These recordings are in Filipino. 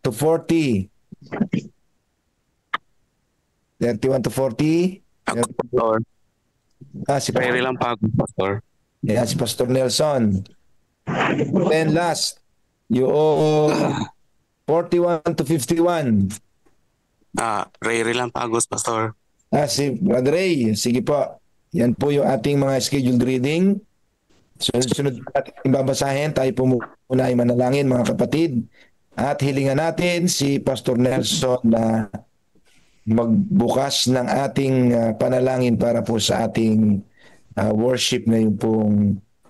to 40. 31 to 40. Ako, Pastor. Si Ray lang pa ako, Pastor. Si Pastor Nelson. Then last, yung 41 to 51. Ray lang Pagos, Pastor. Si Brother Ray. Sige po. Yan po yung ating mga scheduled reading. Sunod natin babasahin. Tayo po muna ay manalangin, mga kapatid. At hilingan natin si Pastor Nelson na magbukas ng ating panalangin para po sa ating worship ngayon pong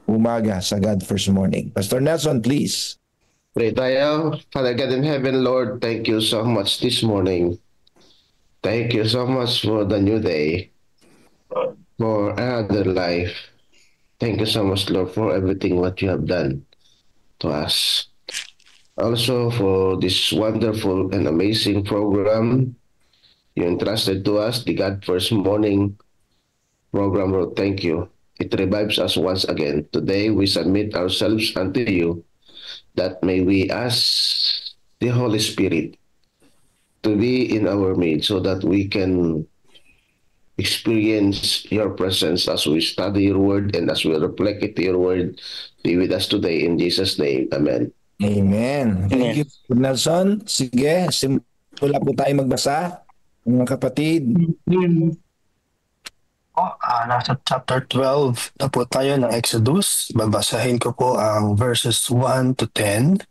umaga sa God First Morning. Pastor Nelson, please. Pray tayo. Father God in heaven, Lord, thank you so much this morning. Thank you so much for the new day, for another life. Thank you so much, Lord, for everything what you have done to us. Also for this wonderful and amazing program you entrusted to us, the God First Morning program, Lord. Thank you. It revives us once again. Today we submit ourselves unto you, that may we ask the Holy Spirit to be in our midst so that we can experience your presence as we study your word and as we reflect it your word. Be with us today in Jesus' name. Amen. Amen. Thank you, Nelson. Sige, simula po tayo magbasa, mga kapatid. Nasa chapter 12 na po tayo ng Exodus. Babasahin ko po ang verses 1 to 10.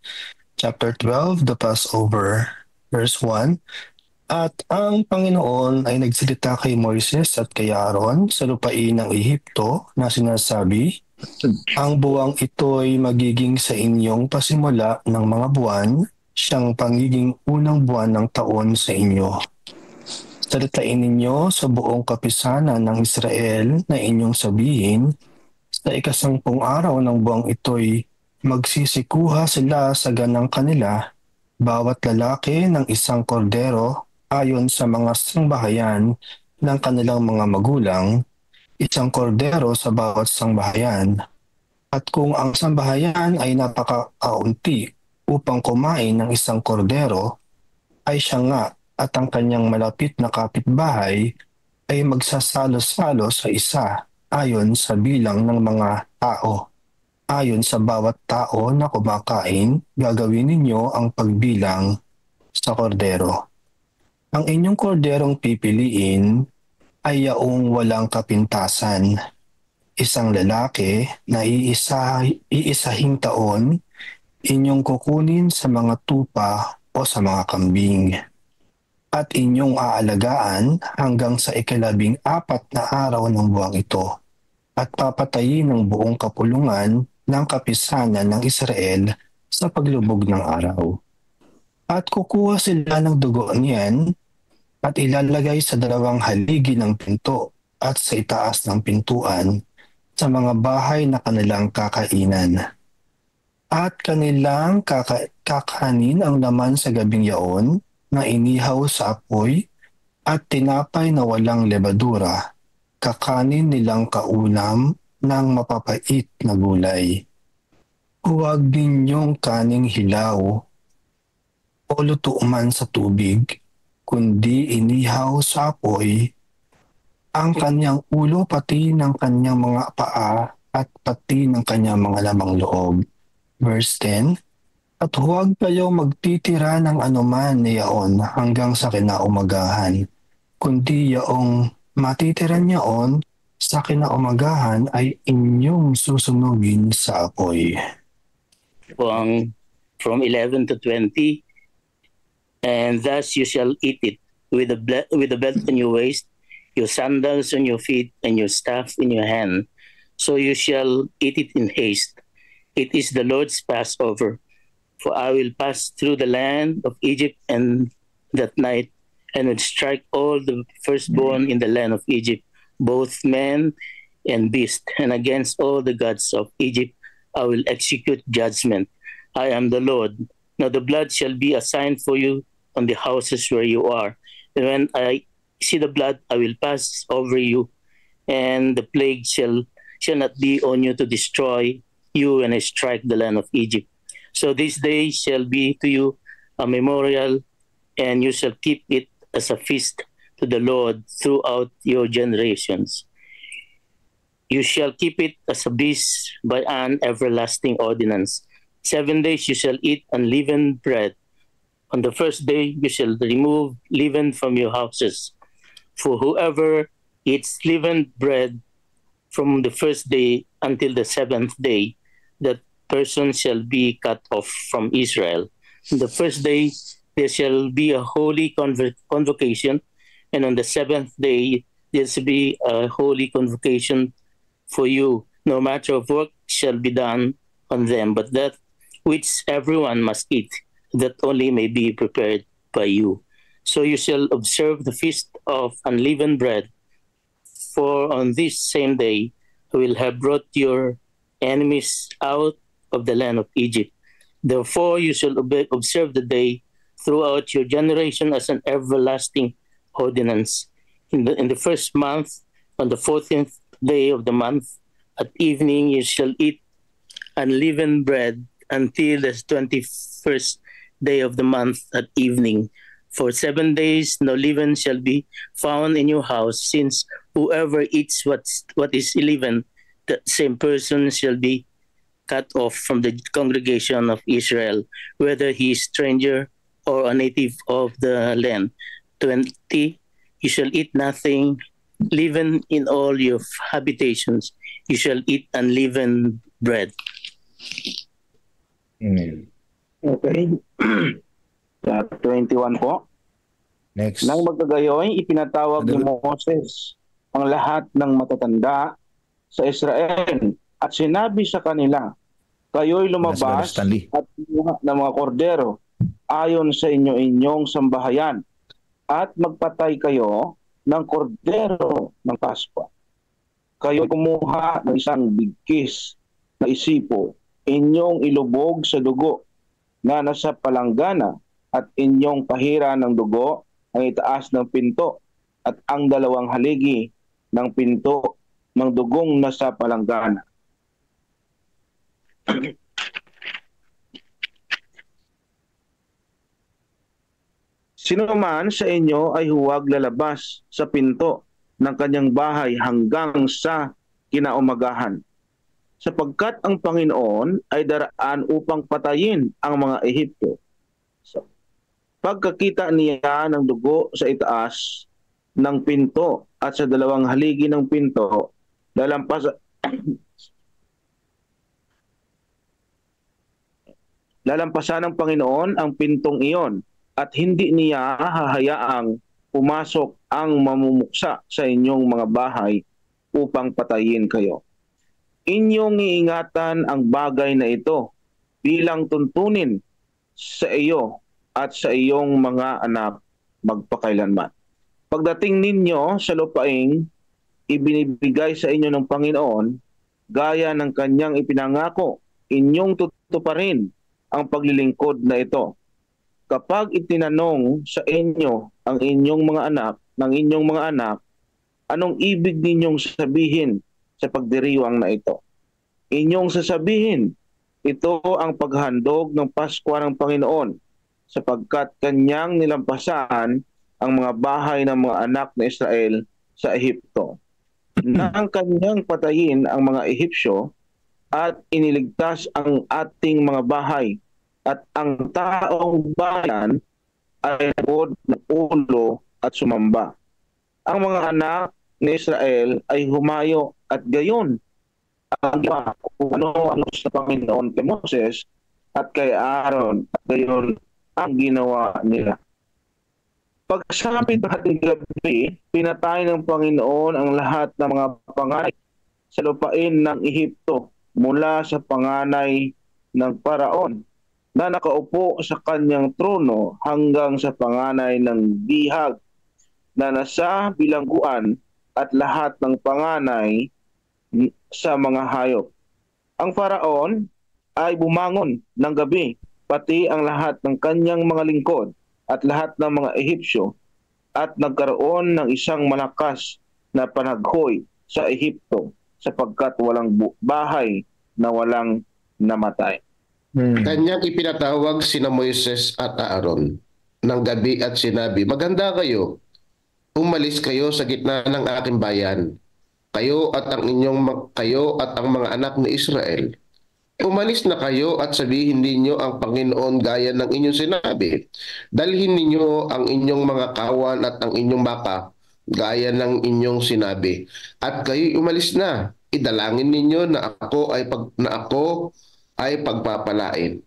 Chapter 12, the Passover, verse 1. At ang Panginoon ay nagsalita kay Moises at kay Aaron sa lupain ng Ehipto na sinasabi, ang buwang ito'y magiging sa inyong pasimula ng mga buwan, siyang pangiging unang buwan ng taon sa inyo. Salitain ninyo sa buong kapisanan ng Israel na inyong sabihin, sa 10 araw ng buwang ito'y magsisikuha sila sa ganang kanila, bawat lalaki ng 1 kordero ayon sa mga sangbahayan ng kanilang mga magulang, 1 kordero sa bawat sangbahayan. At kung ang sambahayan ay napakaunti upang kumain ng 1 kordero, ay siya nga at ang kanyang malapit na kapitbahay ay magsasalo-salo sa isa ayon sa bilang ng mga tao. Ayon sa bawat tao na kumakain, gagawin ninyo ang pagbilang sa kordero. Ang inyong korderong pipiliin ay yaong walang kapintasan. 1 lalaki na iisahing taon, inyong kukunin sa mga tupa o sa mga kambing. At inyong aalagaan hanggang sa 14 na araw ng buwang ito, at papatayin ng buong kapulungan ng kapisanan ng Israel sa paglubog ng araw. At kukuha sila ng dugo niyan at ilalagay sa 2 haligi ng pinto at sa itaas ng pintuan sa mga bahay na kanilang kakainan. At kanilang kakanin ang laman sa gabing yaon na inihaw sa apoy at tinapay na walang lebadura, kakanin nilang kaulam ng mapapait na gulay. Huwag ninyong kaning hilaw o luto man sa tubig, kundi inihaw sa apoy ang kanyang ulo pati ng kanyang mga paa at pati ng kanyang mga lamang loob. Verse 10, at huwag kayo magtitira ng anuman niyaon hanggang sa kinaumagahan, kundi yaong matitira niyaon sa kinaumagahan ay inyong susunugin sa apoy. From 11 to 20, and thus you shall eat it with the belt on your waist, your sandals on your feet, and your staff in your hand. So you shall eat it in haste. It is the Lord's Passover. For I will pass through the land of Egypt and that night, and will strike all the firstborn in the land of Egypt, both man and beast, and against all the gods of Egypt I will execute judgment. I am the Lord. Now the blood shall be a sign for you on the houses where you are. And when I see the blood, I will pass over you, and the plague shall not be on you to destroy you when I strike the land of Egypt. So this day shall be to you a memorial, and you shall keep it as a feast to the Lord throughout your generations. You shall keep it as a beast by an everlasting ordinance. 7 days you shall eat unleavened bread. On the first day you shall remove leaven from your houses. For whoever eats leavened bread from the first day until the 7th day, that person shall be cut off from Israel. On the first day there shall be a holy convocation, and on the 7th day there shall be a holy convocation for you. No matter of work shall be done on them, but that which everyone must eat, that only may be prepared by you. So you shall observe the feast of unleavened bread, for on this same day I will have brought your enemies out of the land of Egypt. Therefore you shall observe the day throughout your generation as an everlasting ordinance. In the first month, on the 14th day of the month, at evening you shall eat unleavened bread until the 21st day of the month at evening. For 7 days no leaven shall be found in your house, since whoever eats what is leavened, the same person shall be cut off from the congregation of Israel, whether he is stranger or a native of the land. 20, you shall eat nothing leavened in all your habitations. You shall eat unleavened bread. Amen. Okay. Sa 21 po. Next. Nang magkagayoy, ipinatawag ni Moses ang lahat ng matatanda sa Israel at sinabi sa kanila, kayo'y lumabas at kumuha ng mga kordero ayon sa inyong sambahayan at magpatay kayo ng kordero ng Pasko. Kayo'y kumuha ng isang bigkis na isipo, inyong ilubog sa dugo na nasa palanggana at inyong pahira ng dugo ang itaas ng pinto at ang 2 haligi ng pinto ng dugong nasa palanggana. Sino man sa inyo ay huwag lalabas sa pinto ng kanyang bahay hanggang sa kinaumagahan, sapagkat ang Panginoon ay daraan upang patayin ang mga Ehipto. Pagkakita niya ng dugo sa itaas ng pinto at sa 2 haligi ng pinto, lalampasan ng Panginoon ang pintong iyon at hindi niya hahayaang pumasok ang mamumuksa sa inyong mga bahay upang patayin kayo. Inyong iingatan ang bagay na ito bilang tuntunin sa iyo at sa iyong mga anak magpakailanman. Pagdating ninyo sa lupaing ibinibigay sa inyo ng Panginoon, gaya ng kanyang ipinangako, inyong tutuparin ang paglilingkod na ito. Kapag itinanong sa inyo ang inyong mga anak, anong ibig ninyong sabihin sa pagdiriwang na ito? Inyong sasabihin, ito ang paghandog ng Pasko ng Panginoon, sapagkat kanyang nilampasan ang mga bahay ng mga anak na Israel sa Ehipto. Nang kanyang patayin ang mga Ehipsyo at iniligtas ang ating mga bahay, at ang taong bayan ay nagod ng ulo at sumamba. Ang mga anak ni Israel ay humayo at gayon ang ano sa Panginoon kay Moses at kay Aaron, at gayon ang ginawa nila. Pagsapit ng ating gabi, pinatay ng Panginoon ang lahat ng mga panganay sa lupain ng Ehipto mula sa panganay ng Paraon na nakaupo sa kanyang trono hanggang sa panganay ng bihag na nasa bilangguan at lahat ng panganay sa mga hayop. Ang Paraon ay bumangon ng gabi, pati ang lahat ng kanyang mga lingkod at lahat ng mga Ehipsyo, at nagkaroon ng isang malakas na panaghoy sa Ehipto sapagkat walang bahay na walang namatay. Kanyang ipinatawag sina Moises at Aaron ng gabi at sinabi, "Maganda kayo, umalis kayo sa gitna ng aking bayan, kayo at ang mga anak ni Israel. Umalis na kayo at sabihin ninyo ang Panginoon gaya ng inyong sinabi. Dalhin ninyo ang inyong mga kawan at ang inyong baka gaya ng inyong sinabi. At kayo umalis na. Idalangin ninyo na ako ay pagpapalain."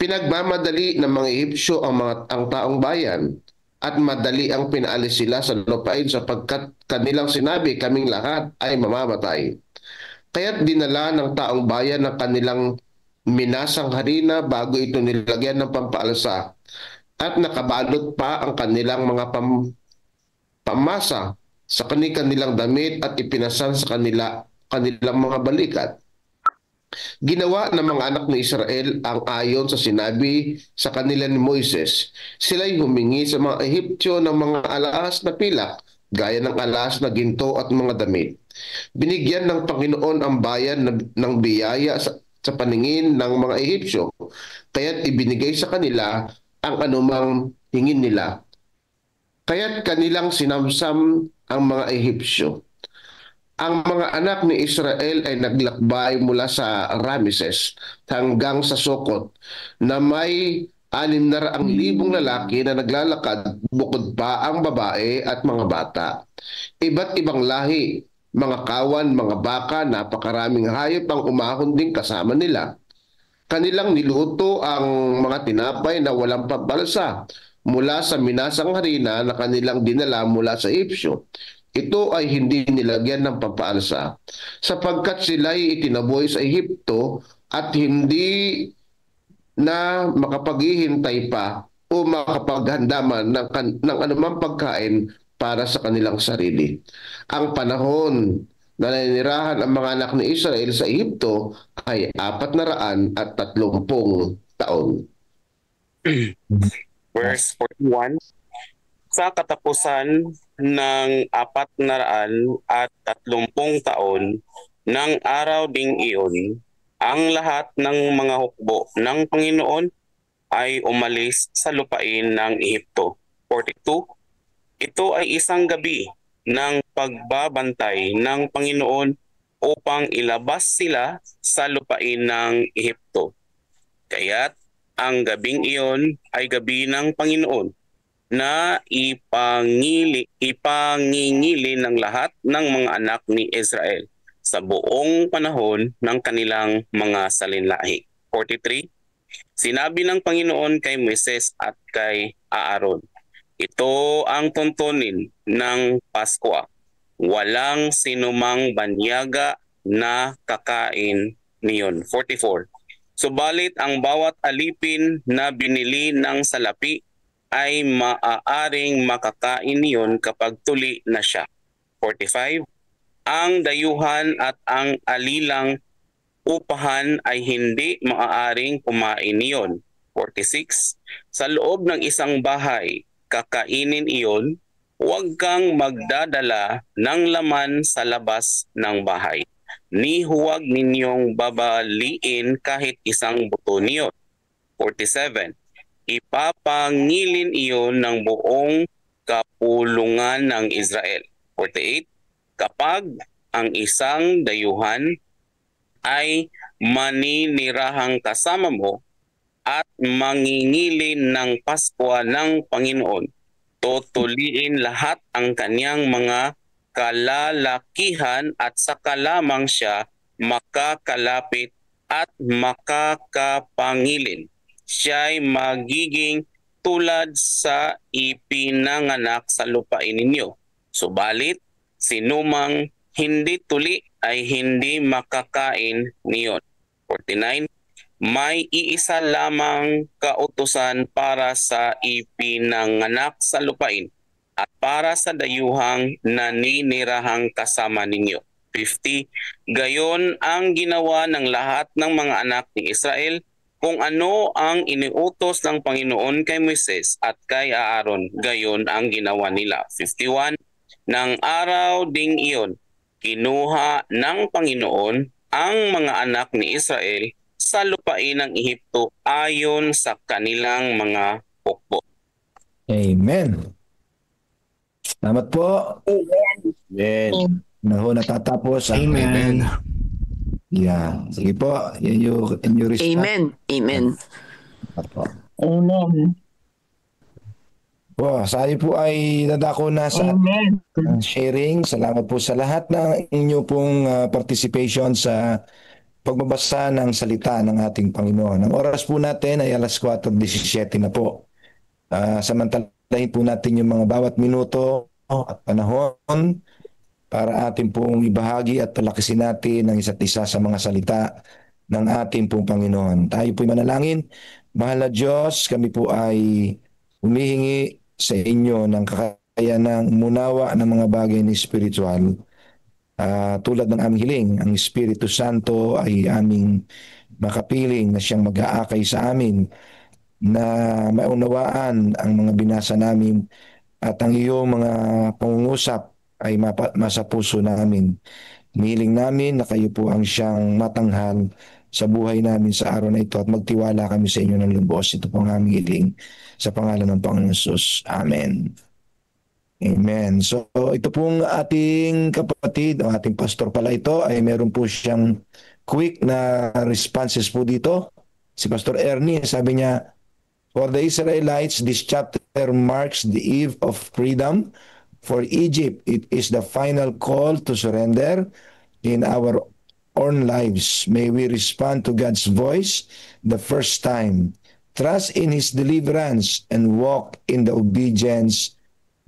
Pinagmamadali ng mga Ehipsyo ang taong bayan at madali ang pinaalis sila sa lupain sapagkat kanilang sinabi, "Kaming lahat ay mamamatay." Kaya't dinala ng taong bayan ng kanilang minasang harina bago ito nilagyan ng pampaalsa at nakabalot pa ang kanilang mga pamasa sa kanilang damit at ipinasan sa kanilang mga balikat. Ginawa ng mga anak ni Israel ang ayon sa sinabi sa kanila ni Moises. Sila'y humingi sa mga Ehiptyo ng mga alahas na pilak, gaya ng alahas na ginto at mga damit. Binigyan ng Panginoon ang bayan ng biyaya sa paningin ng mga Ehipsyo, kaya't ibinigay sa kanila ang anumang hingin nila. Kaya't kanilang sinamsam ang mga Ehipsyo. Ang mga anak ni Israel ay naglakbay mula sa Rameses hanggang sa Sukot na may 600,000 lalaki na naglalakad, bukod pa ang babae at mga bata. Iba't ibang lahi, mga kawan, mga baka, napakaraming hayop ang umahon din kasama nila. Kanilang niluto ang mga tinapay na walang pabalsa mula sa minasang harina na kanilang dinala mula sa Ehipsyo. Ito ay hindi nilagyan ng pampaalsa sapagkat sila'y itinaboy sa Ehipto at hindi na makapaghihintay pa o makapaghandaman ng anumang pagkain para sa kanilang sarili. Ang panahon na naninirahan ang mga anak ni Israel sa Ehipto ay 430 taon. Verse 41. Sa katapusan ng 430 taon ng araw ding iyon, ang lahat ng mga hukbo ng Panginoon ay umalis sa lupain ng Ehipto. 42. Ito ay isang gabi ng pagbabantay ng Panginoon upang ilabas sila sa lupain ng Ehipto. Kaya't ang gabing iyon ay gabi ng Panginoon na ipangingili ng lahat ng mga anak ni Israel sa buong panahon ng kanilang mga salinlahi. 43. Sinabi ng Panginoon kay Moises at kay Aaron, ito ang tuntunin ng Paskwa. Walang sinumang banyaga na kakain niyon. 44. Subalit ang bawat alipin na binili ng salapi ay maaaring makakain niyon kapag tuli na siya. 45. Ang dayuhan at ang alilang upahan ay hindi maaaring kumain niyon. 46. Sa loob ng isang bahay, kakainin iyon, huwag kang magdadala ng laman sa labas ng bahay. Ni huwag ninyong babaliin kahit isang buto niyon. 47. Ipapangilin iyon ng buong kapulungan ng Israel. 48. Kapag ang isang dayuhan ay maninirahang kasama mo at mangingilin ng Paskwa ng Panginoon, tutuliin lahat ang kanyang mga kalalakihan at saka lamang siya makakalapit at makakapangilin. Siya'y magiging tulad sa ipinanganak sa lupain ninyo. Subalit, sinumang hindi tuli ay hindi makakain niyon. 49. May iisa lamang kautusan para sa ipinanganak sa lupain at para sa dayuhang naninirahang kasama ninyo. 50. Gayon ang ginawa ng lahat ng mga anak ni Israel kung ano ang iniutos ng Panginoon kay Moises at kay Aaron, gayon ang ginawa nila. 51. Nang araw ding iyon, kinuha ng Panginoon ang mga anak ni Israel sa lupain ng Ehipto ayon sa kanilang mga hukbo. Amen. Salamat po. Amen. Na ho natatapos ang Amen. Yeah. Sige po. Yan yung response. Amen. Amen. Po. Amen. Po, sa po ay dadako na sa Amen. sharing. Salamat po sa lahat ng inyo pong participation sa pagbabasa ng salita ng ating Panginoon. Ang oras po natin ay alas 4:17 na po. Samantalahin po natin yung mga bawat minuto at panahon para ating pong ibahagi at palakasin natin ang isa't isa sa mga salita ng ating pong Panginoon. Tayo po'y manalangin. Mahal na Diyos, kami po ay humihingi sa inyo ng kakayanang umunawa ng mga bagay na espiritual. Tulad ng aming hiling, ang Espiritu Santo ay aming makapiling na siyang mag-aakay sa amin na maunawaan ang mga binasa namin at ang iyong mga pangungusap ay masa puso namin. Hinihiling namin na kayo po ang siyang matanghal sa buhay namin sa araw na ito at magtiwala kami sa inyo ng lubos. Ito po ang aming hiling sa pangalan ng Panginoon Jesus. Amen. Amen. So ito pong ating kapatid, ang ating pastor pala ito, ay meron po siyang quick na responses po dito. Si Pastor Ernie, sabi niya, for the Israelites, this chapter marks the eve of freedom. For Egypt, it is the final call to surrender in our own lives. May we respond to God's voice the first time, trust in His deliverance, and walk in the obedience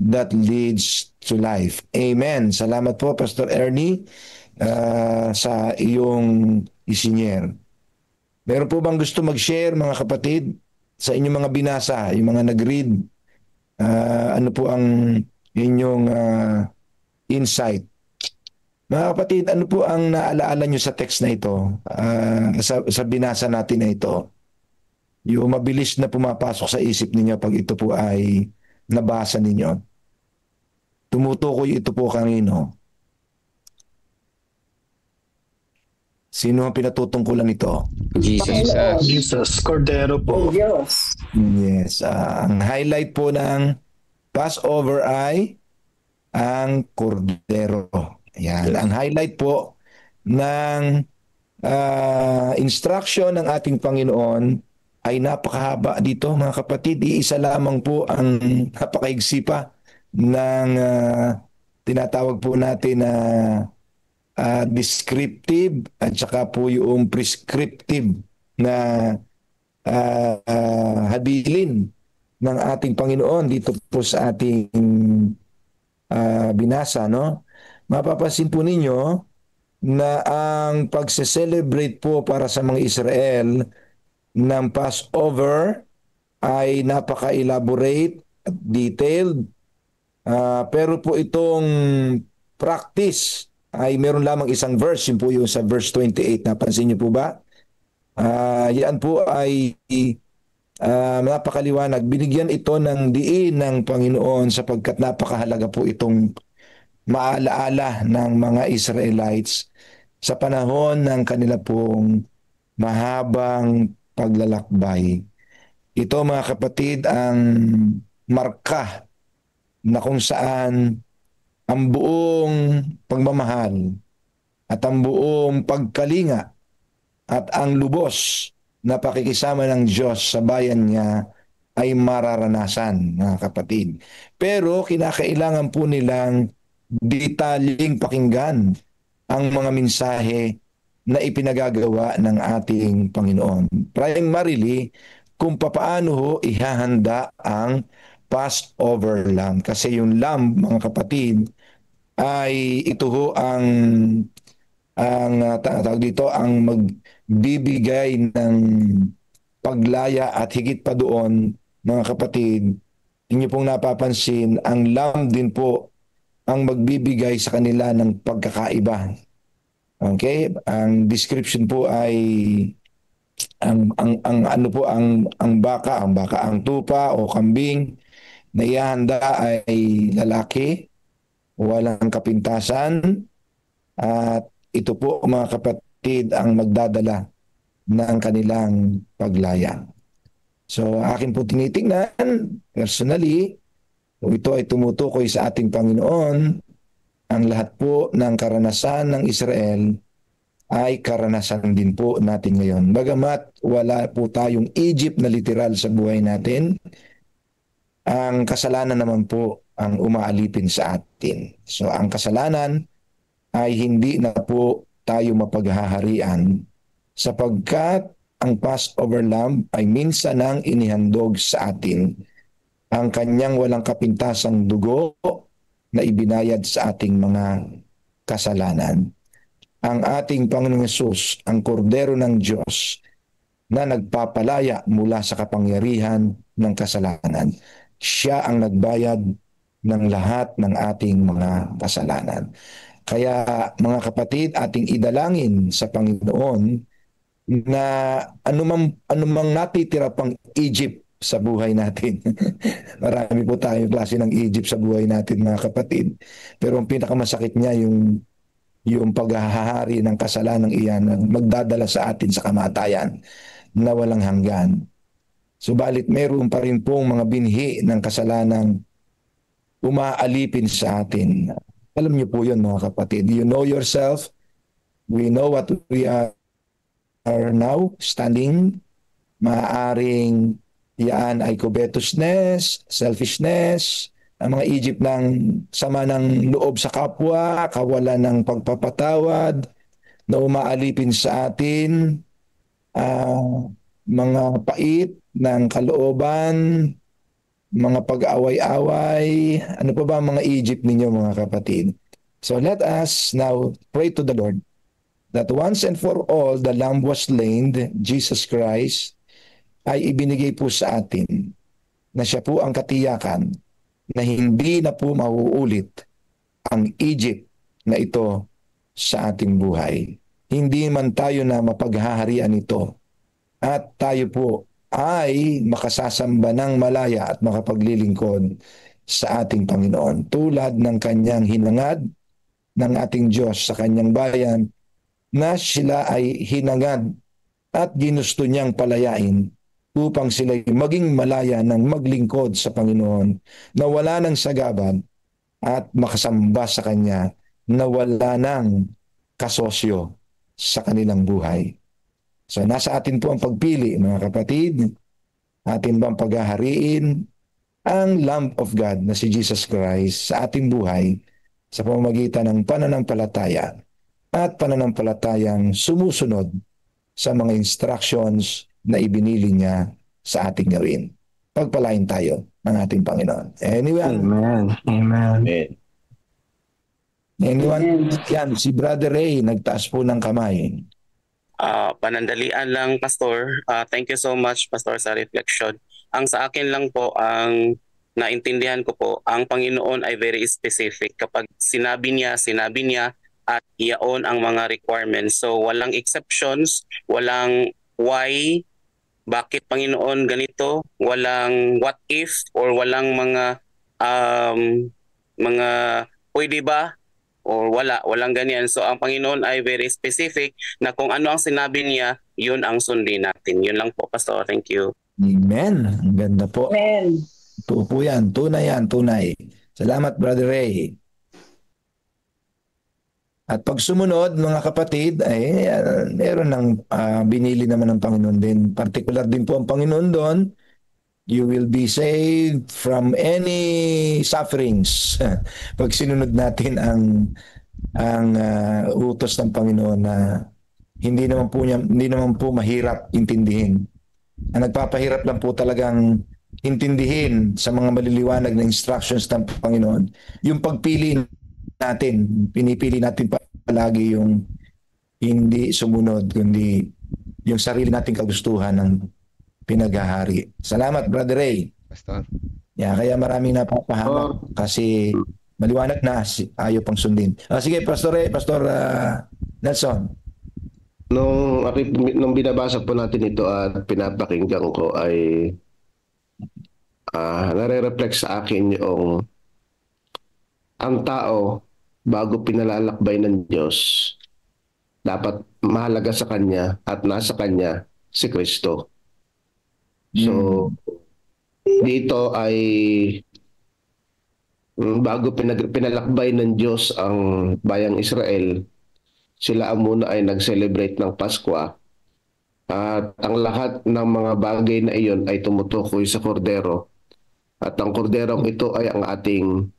that leads to life. Amen. Salamat po, Pastor Ernie, sa iyong isinyer. Meron po bang gusto mag-share, mga kapatid, sa inyong mga binasa, yung mga nag-read? Ano po ang inyong insight? Mga kapatid, ano po ang naalaala nyo sa text na ito, sa binasa natin na ito? Yung mabilis na pumapasok sa isip ninyo pag ito po ay nabasa ninyo. Tumutukoy ito po kanino? Sino ang pinatutungkulan ito? Jesus. Jesus, Cordero po. Diyos. Yes. Ang highlight po ng Passover ay ang Cordero. Yan. Ang highlight po ng instruction ng ating Panginoon ay napakahaba dito, mga kapatid. Iisa lamang po ang napakaigsi pa ng tinatawag po natin na descriptive at saka po yung prescriptive na habilin ng ating Panginoon dito po sa ating binasa, no? Mapapansin po ninyo na ang pagse-celebrate po para sa mga Israel ng Passover ay napaka-elaborate at detailed. Pero po itong practice ay meron lamang isang verse, yun po yung sa verse 28. Napansin niyo po ba? Yan po ay napakaliwanag. Binigyan ito ng diin ng Panginoon sapagkat napakahalaga po itong maalaala ng mga Israelites sa panahon ng kanila pong mahabang paglalakbay. Ito, mga kapatid, ang marka na kung saan ang buong pagmamahal at ang buong pagkalinga at ang lubos na pakikisama ng Diyos sa bayan niya ay mararanasan, mga kapatid. Pero kinakailangan po nilang detalyeng pakinggan ang mga mensahe na ipinagagawa ng ating Panginoon. Primarily, kung papaano ho ihahanda ang Passover lamb. Kasi yung lamb, mga kapatid, ay ito ho ang tawag dito, ang magbibigay ng paglaya at higit pa doon, mga kapatid, inyo pong napapansin, ang lamb din po ang magbibigay sa kanila ng pagkakaiba. Okay? Ang description po ay ang ano po ang baka, ang tupa o kambing na ihahanda ay lalaki, walang kapintasan, at ito po, mga kapatid, ang magdadala ng kanilang paglaya. So akin po tinitingnan personally, kung ito ay tumutukoy sa ating Panginoon, ang lahat po ng karanasan ng Israel ay karanasan din po natin ngayon. Bagamat wala po tayong Egypt na literal sa buhay natin, ang kasalanan naman po ang umaalipin sa atin. So ang kasalanan ay hindi na po tayo mapaghaharian sapagkat ang Passover Lamb ay minsan nang inihandog sa atin ang kanyang walang kapintasang dugo na ibinayad sa ating mga kasalanan. Ang ating Panginoong Hesus, ang kordero ng Diyos na nagpapalaya mula sa kapangyarihan ng kasalanan. Siya ang nagbayad ng lahat ng ating mga kasalanan. Kaya mga kapatid, ating idalangin sa Panginoon na anumang natitira pang Egypt sa buhay natin. Marami po tayong klase ng Egypt sa buhay natin mga kapatid. Pero ang pinakamasakit niya yung paghahari ng kasalanang iyan na magdadala sa atin sa kamatayan na walang hanggan. Subalit meron pa rin pong mga binhi ng kasalanang umaalipin sa atin. Alam niyo po yun mga kapatid. You know yourself. We know what we are now standing. Maaaring yan ay covetousness, selfishness, ang mga Egypt ng sama ng loob sa kapwa, kawalan ng pagpapatawad na umaalipin sa atin, mga pait ng kalooban, mga pag-away-away, ano pa ba mga Egypt ninyo mga kapatid? So let us now pray to the Lord that once and for all the Lamb was slain, Jesus Christ, ay ibinigay po sa atin na siya po ang katiyakan na hindi na po mauulit ang Egypt na ito sa ating buhay. Hindi man tayo na mapaghaharian ito at tayo po ay makasasamba ng malaya at makapaglilingkod sa ating Panginoon. Tulad ng kanyang hinangad ng ating Diyos sa kanyang bayan na sila ay hinangad at ginusto niyang palayain upang sila maging malaya ng maglingkod sa Panginoon na wala ng sagabal at makasamba sa Kanya na wala ng kasosyo sa kanilang buhay. So nasa atin po ang pagpili mga kapatid, atin bang paghahariin ang Lamb of God na si Jesus Christ sa ating buhay sa pamamagitan ng pananampalataya at pananampalatayang sumusunod sa mga instructions na ibinili niya sa ating gawin. Pagpalain tayo ng ating Panginoon. Anyone? Amen. Amen. Amen. Anyone? Yan, si Brother Ray, nagtaas po ng kamay. Panandalian lang, Pastor. Thank you so much, Pastor, sa reflection. Ang sa akin lang po, ang naintindihan ko po, ang Panginoon ay very specific. Kapag sinabi niya, at iyaon ang mga requirements. So walang exceptions, walang why, bakit Panginoon ganito, walang what if, or walang mga pwede ba, or walang ganyan. So ang Panginoon ay very specific na kung ano ang sinabi niya, yun ang sundin natin. Yun lang po, Pastor. Thank you. Amen. Ang ganda po. Amen. Totoo po yan. Tunay yan. Tunay. Salamat, Brother Ray. At pag sumunod, mga kapatid, ay meron ng binili naman ng Panginoon din. Particular din po ang Panginoon doon. You will be saved from any sufferings. Pag sinunod natin ang utos ng Panginoon na hindi naman po mahirap intindihin. Ang nagpapahirap lang po talagang intindihin sa mga maliliwanag na instructions ng Panginoon. Yung pagpili natin, pinipili natin palagi yung hindi sumunod, kundi yung sarili nating kagustuhan ng pinaghahari. Salamat, Brother Ray. Pastor. Yeah, kaya maraming napapahamak kasi maliwanag na ayaw pang sundin. Sige, Pastor Ray, Pastor Nelson. Nung binabasa po natin ito at pinapakinggan ko ay nare-reflect sa akin yung ang tao bago pinalalakbay ng Diyos dapat mahalaga sa Kanya at nasa Kanya si Kristo. So, dito ay bago pinalakbay ng Diyos ang bayang Israel, sila muna ay nag-celebrate ng Pasko at ang lahat ng mga bagay na iyon ay tumutukoy sa kordero. At ang korderong ito ay ang ating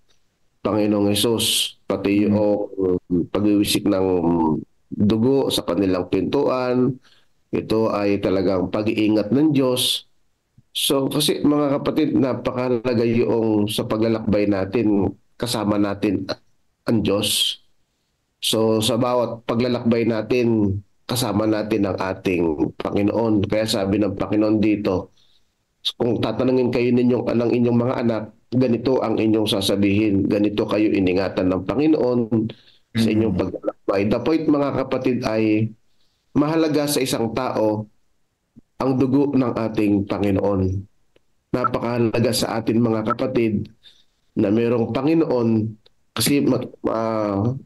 Panginoong Hesus, pati yung pagwiwisik ng dugo sa kanilang pintuan. Ito ay talagang pag-iingat ng Diyos. So kasi mga kapatid, napakahalaga yung sa paglalakbay natin, kasama natin ang Diyos. So sa bawat paglalakbay natin, kasama natin ang ating Panginoon. Kaya sabi ng Panginoon dito, kung tatanungin kayo ng inyong mga anak, ganito ang inyong sasabihin, ganito kayo iningatan ng Panginoon sa inyong paglalakbay. The point mga kapatid ay mahalaga sa isang tao ang dugo ng ating Panginoon. Napakahalaga sa atin mga kapatid na mayroong Panginoon kasi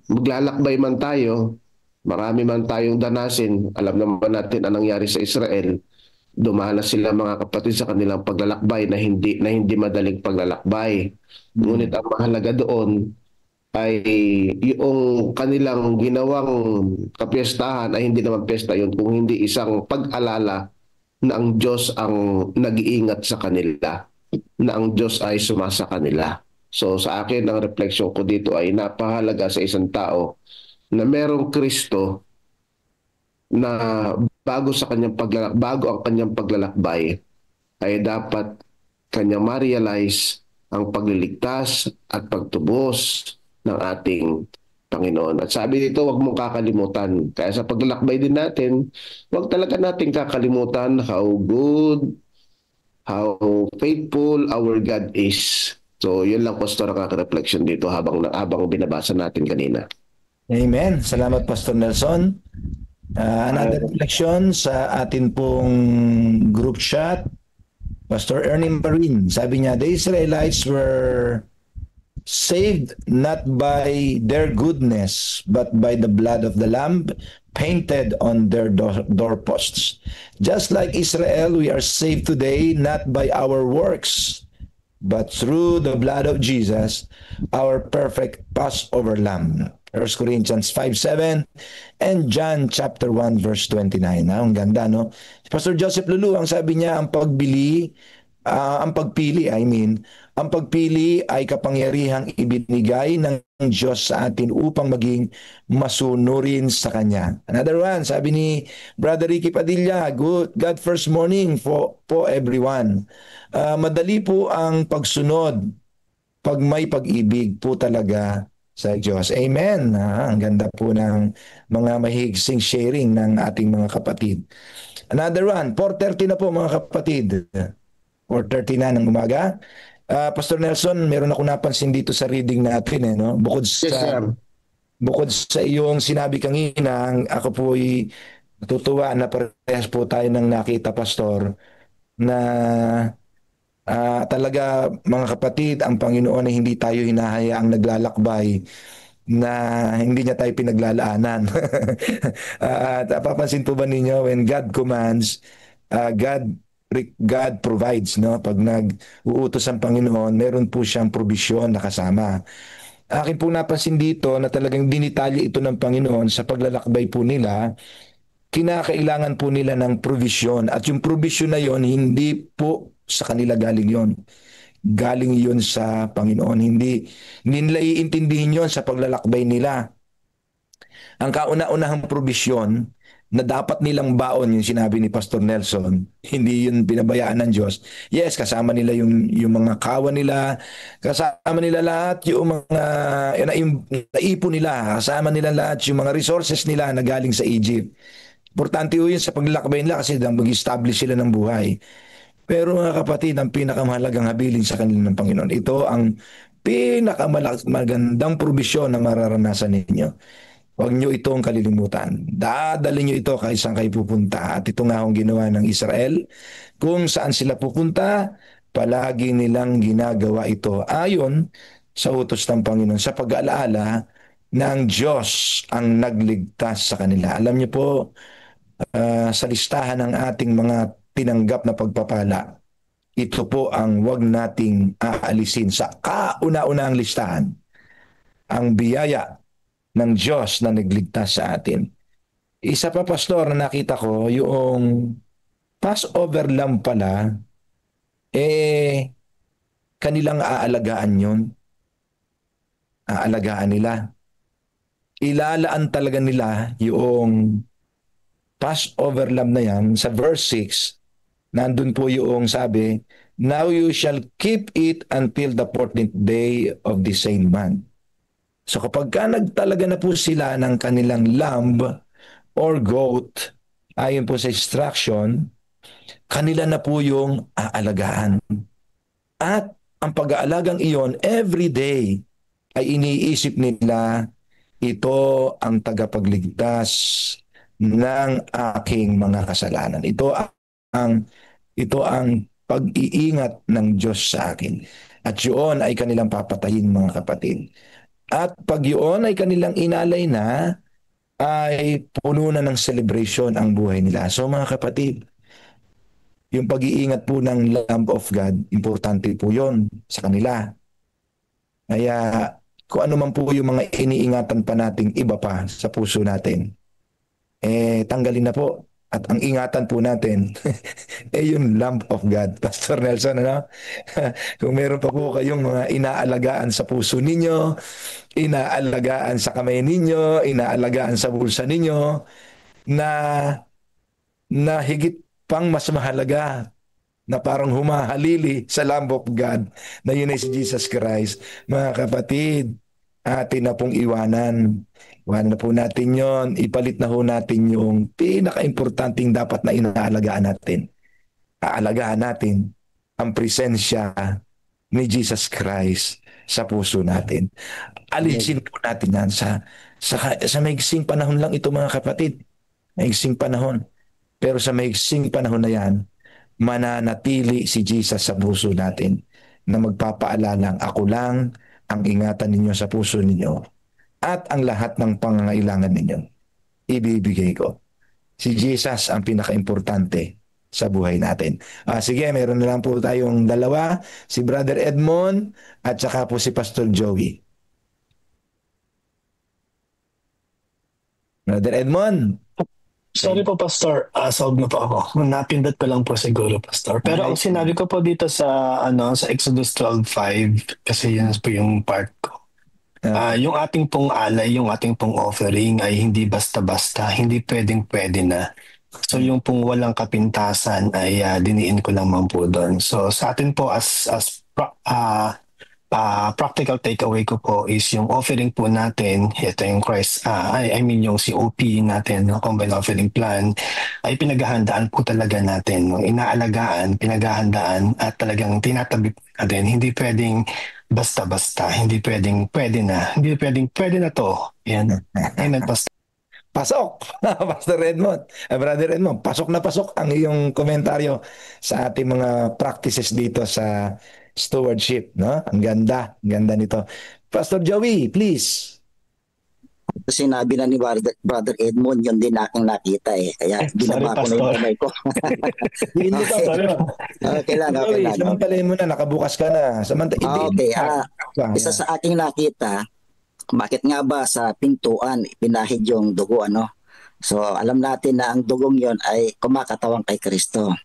maglalakbay man tayo, marami man tayong danasin. Alam naman natin ang nangyari sa Israel. Dumanas sila mga kapatid sa kanilang paglalakbay na hindi madaling paglalakbay. Ngunit ang mahalaga doon ay yung kanilang ginawang kapiestahan ay hindi naman piyesta yun, kung hindi isang pag-alala na ang Diyos ang nag-iingat sa kanila, na ang Diyos ay sumasa kanila. So sa akin, ang refleksyon ko dito ay napahalaga sa isang tao na merong Kristo na bago ang kanyang paglalakbay ay dapat kanyang ma-realize ang pagliligtas at pagtubos ng ating Panginoon. At sabi dito, huwag mong kakalimutan. Kaya sa paglalakbay din natin, huwag talaga natin kakalimutan how good, how faithful our God is. So, yun lang, Pastor, ang aking reflection dito habang binabasa natin kanina. Amen. Salamat, Pastor Nelson. Another reflection sa atin pong group chat. Pastor Ernie Marin, sabi niya, the Israelites were saved not by their goodness, but by the blood of the Lamb painted on their doorposts. Just like Israel, we are saved today not by our works, but through the blood of Jesus, our perfect Passover Lamb. 1 Corinthians 5:7 and John chapter 1 verse 29. Ang ganda, no? Pastor Joseph Lulu, ang sabi niya, ang pagpili ay kapangyarihang ibinigay ng Diyos sa atin upang maging masunurin sa Kanya. Another one, sabi ni Brother Ricky Padilla, God first morning po everyone. Madali po ang pagsunod pag may pag-ibig po talaga sa Diyos. Amen. Ang ganda po ng mga mahigsing sharing ng ating mga kapatid. Another one, 4:30 na po mga kapatid. 4:30 na ng umaga. Pastor Nelson, meron ako napansin dito sa reading natin, no? Bukod sa iyong sinabi kanina, ako po ay natutuwa na parehas po tayo ng nakita, Pastor, na talaga mga kapatid, ang Panginoon ay hindi tayo hinahayaang naglalakbay na hindi niya tayo pinaglalaanan. At papansin po ba ninyo, when God commands, God provides, no? Pag nag-uutos ang Panginoon, meron po siyang probisyon na kasama. Akin po napansin dito na talagang dinitalye ito ng Panginoon sa paglalakbay po nila. Kinakailangan po nila ng provision. At yung provision na yon, hindi po sa kanila galing yon. Galing yon sa Panginoon. Hindi nila iintindihin yon sa paglalakbay nila. Ang kauna-unahang provision na dapat nilang baon, yung sinabi ni Pastor Nelson, hindi yun pinabayaan ng Diyos. Yes, kasama nila yung mga kawan nila, kasama nila lahat yung mga naipon nila, kasama nila lahat yung mga resources nila na galing sa Egypt. Importante yun sa paglalakbay nila kasi mag-establish sila ng buhay. Pero mga kapatid, ang pinakamahalagang habilin sa kanila ng Panginoon, ito ang pinakamagandang probisyon na mararanasan ninyo. Huwag nyo itong kalilimutan. Dadalhin nyo ito kahit saan kayo pupunta. At ito nga ang ginawa ng Israel. Kung saan sila pupunta, palagi nilang ginagawa ito ayon sa utos ng Panginoon sa pag-aalaala na ang Diyos ang nagligtas sa kanila. Alam niyo po, sa listahan ng ating mga tinanggap na pagpapala, ito po ang wag nating aalisin sa kauna-unahang listahan. Ang biyaya ng Diyos na nagligtas sa atin. Isa pa, Pastor, na nakita ko, yung Passover lamb pala, kanilang aalagaan yun. Aalagaan nila. Ilalaan talaga nila yung Passover lamb na yan. Sa verse 6, nandun po yung sabi, now you shall keep it until the 14th day of the same month. So kapag nagtalaga na po sila ng kanilang lamb or goat, ayon po sa instruction, kanila na po yung aalagaan. At ang pag-aalagang iyon, every day, ay iniisip nila, ito ang tagapagligtas ng aking mga kasalanan. Ito ang pag-iingat ng Diyos sa akin. At yun ay kanilang papatayin, mga kapatid. At pag yun ay kanilang inalay na, ay puno na ng celebration ang buhay nila. So mga kapatid, yung pag-iingat po ng Lamb of God, importante po yun sa kanila. Kaya kung ano man po yung mga iniingatan pa nating iba pa sa puso natin, tanggalin na po. At ang ingatan po natin, yung Lamb of God. Pastor Nelson, ano? Kung meron pa po kayong mga inaalagaan sa puso ninyo, inaalagaan sa kamay ninyo, inaalagaan sa bulsa ninyo, na higit pang mas mahalaga, na parang humahalili sa Lamb of God, na yun ay si Jesus Christ. Mga kapatid, atin na pong iwanan. Iwanan na po natin yon. Ipalit na ho natin yung pinaka-importanting dapat na inaalagaan natin. Aalagaan natin ang presensya ni Jesus Christ sa puso natin. Alisin po natin yan sa maigsing panahon lang ito, mga kapatid. Maigsing panahon. Pero sa maigsing panahon na yan, mananatili si Jesus sa puso natin na magpapaalalang ako lang ang ingatan ninyo sa puso ninyo at ang lahat ng pangangailangan ninyo ibibigay ko. Si Jesus ang pinaka-importante sa buhay natin. Sige, meron na lang po tayong dalawa, si Brother Edmond at saka po si Pastor Joey. Brother Edmond. Sorry po, Pastor. Solve na po ako. Napindot ko lang po siguro, Pastor. Pero ang sinabi ko po dito sa Exodus 12:5, kasi yan po yung part ko. Yung ating pong alay, yung ating pong offering ay hindi basta-basta, hindi pwedeng-pwede na. So yung pong walang kapintasan ay diniin ko lamang po doon. So sa atin po practical takeaway ko po is yung offering po natin, ito yung Christ, yung COP natin, Combined Offering Plan, ay pinaghahandaan po talaga natin. Inaalagaan, pinaghahandaan at talagang tinatabi natin. Hindi pwedeng basta-basta, hindi pwedeng pwede na. Hindi pwedeng pwede na to. Yan. Amen, Pastor. Pasok! Pastor Edmond. Brother Edmond, pasok na pasok ang iyong komentaryo sa ating mga practices dito sa stewardship, no? Ang ganda nito. Pastor Joey, please. Sinabi na ni Brother Edmond, yun din aking nakita eh. Kaya binaba ko na yung kamay ko. Hindi pa, sorry. Kailangan. Samantalahin mo na, nakabukas ka na. Okay, isa sa aking nakita, bakit nga ba sa pintuan pinahid yung dugo, ano? So alam natin na ang dugong yon ay kumakatawang kay Kristo.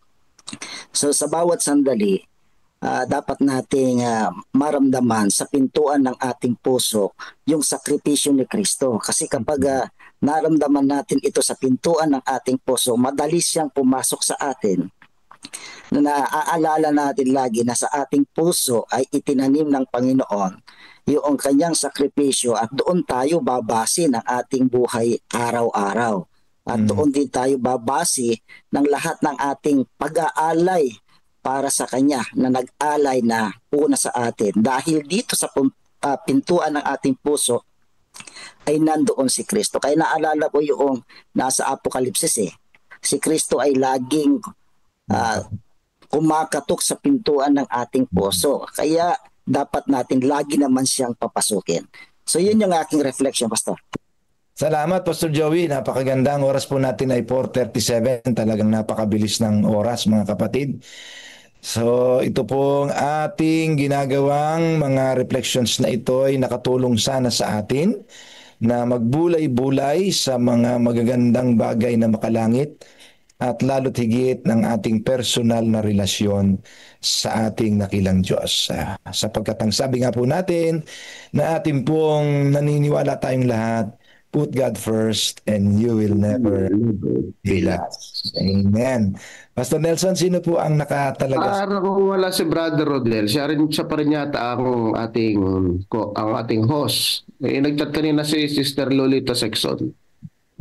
So sa bawat sandali, dapat nating maramdaman sa pintuan ng ating puso yung sakripisyo ni Kristo. Kasi kapag naramdaman natin ito sa pintuan ng ating puso, madali siyang pumasok sa atin. Naaalala natin lagi na sa ating puso ay itinanim ng Panginoon yung kanyang sakripisyo at doon tayo babase ng ating buhay araw-araw. At doon din tayo babase ng lahat ng ating pag-aalay para sa Kanya na nag-alay na una sa atin. Dahil dito sa pintuan ng ating puso ay nandoon si Kristo. Kaya naalala ko yung nasa Apokalipsis eh. Si Kristo ay laging kumakatok sa pintuan ng ating puso. Kaya dapat natin lagi naman siyang papasukin. So yun yung aking reflection, Pastor. Salamat, Pastor Joey. Napakaganda. Ang oras po natin ay 4:37. Talagang napakabilis ng oras, mga kapatid. So ito pong ating ginagawang mga reflections na ito ay nakatulong sana sa atin na magbulay-bulay sa mga magagandang bagay na makalangit at lalo't higit ng ating personal na relasyon sa ating nakilang Diyos. Sapagkat ang sabi nga po natin na ating pong naniniwala tayong lahat, put God first and you will never be last. Amen. Pastor Nelson, sino po ang nakatalaga? Kung wala si Brother Rodel, siya pa rin yata ang ating host. Nag-chat kanina si Sister Lolita Sexon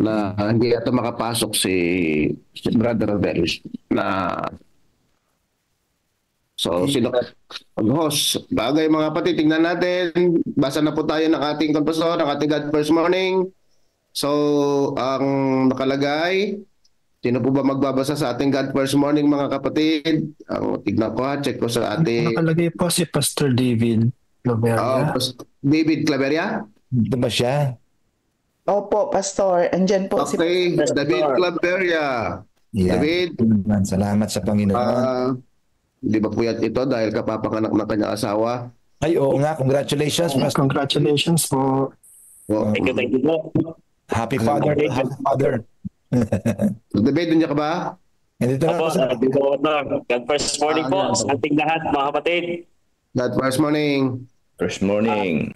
na hindi yata makapasok si Brother Rodel na sino ang host? Bagay mga kapatid, tingnan natin. Basa na po tayo ng ating pastor, ng ating God First Morning. So, ang nakalagay, sino po ba magbabasa sa ating God First Morning, mga kapatid? Tignan ko check ko sa ating... Nakalagay po si Pastor David Claveria. David Claveria? Ito ba siya? Opo, Pastor. Andyan po Okay, si David Claveria. Yeah. David? Salamat sa Panginoon. Di ba po yan ito dahil kapapanganak ng kanyang asawa? Ay, oo nga. Congratulations. Congratulations po. Thank you po. Happy Father. Happy Father. David, nandiyan ka ba? Dito na Opo, ako God First Morning po sa ating lahat, mga kapatid. God First Morning. First morning.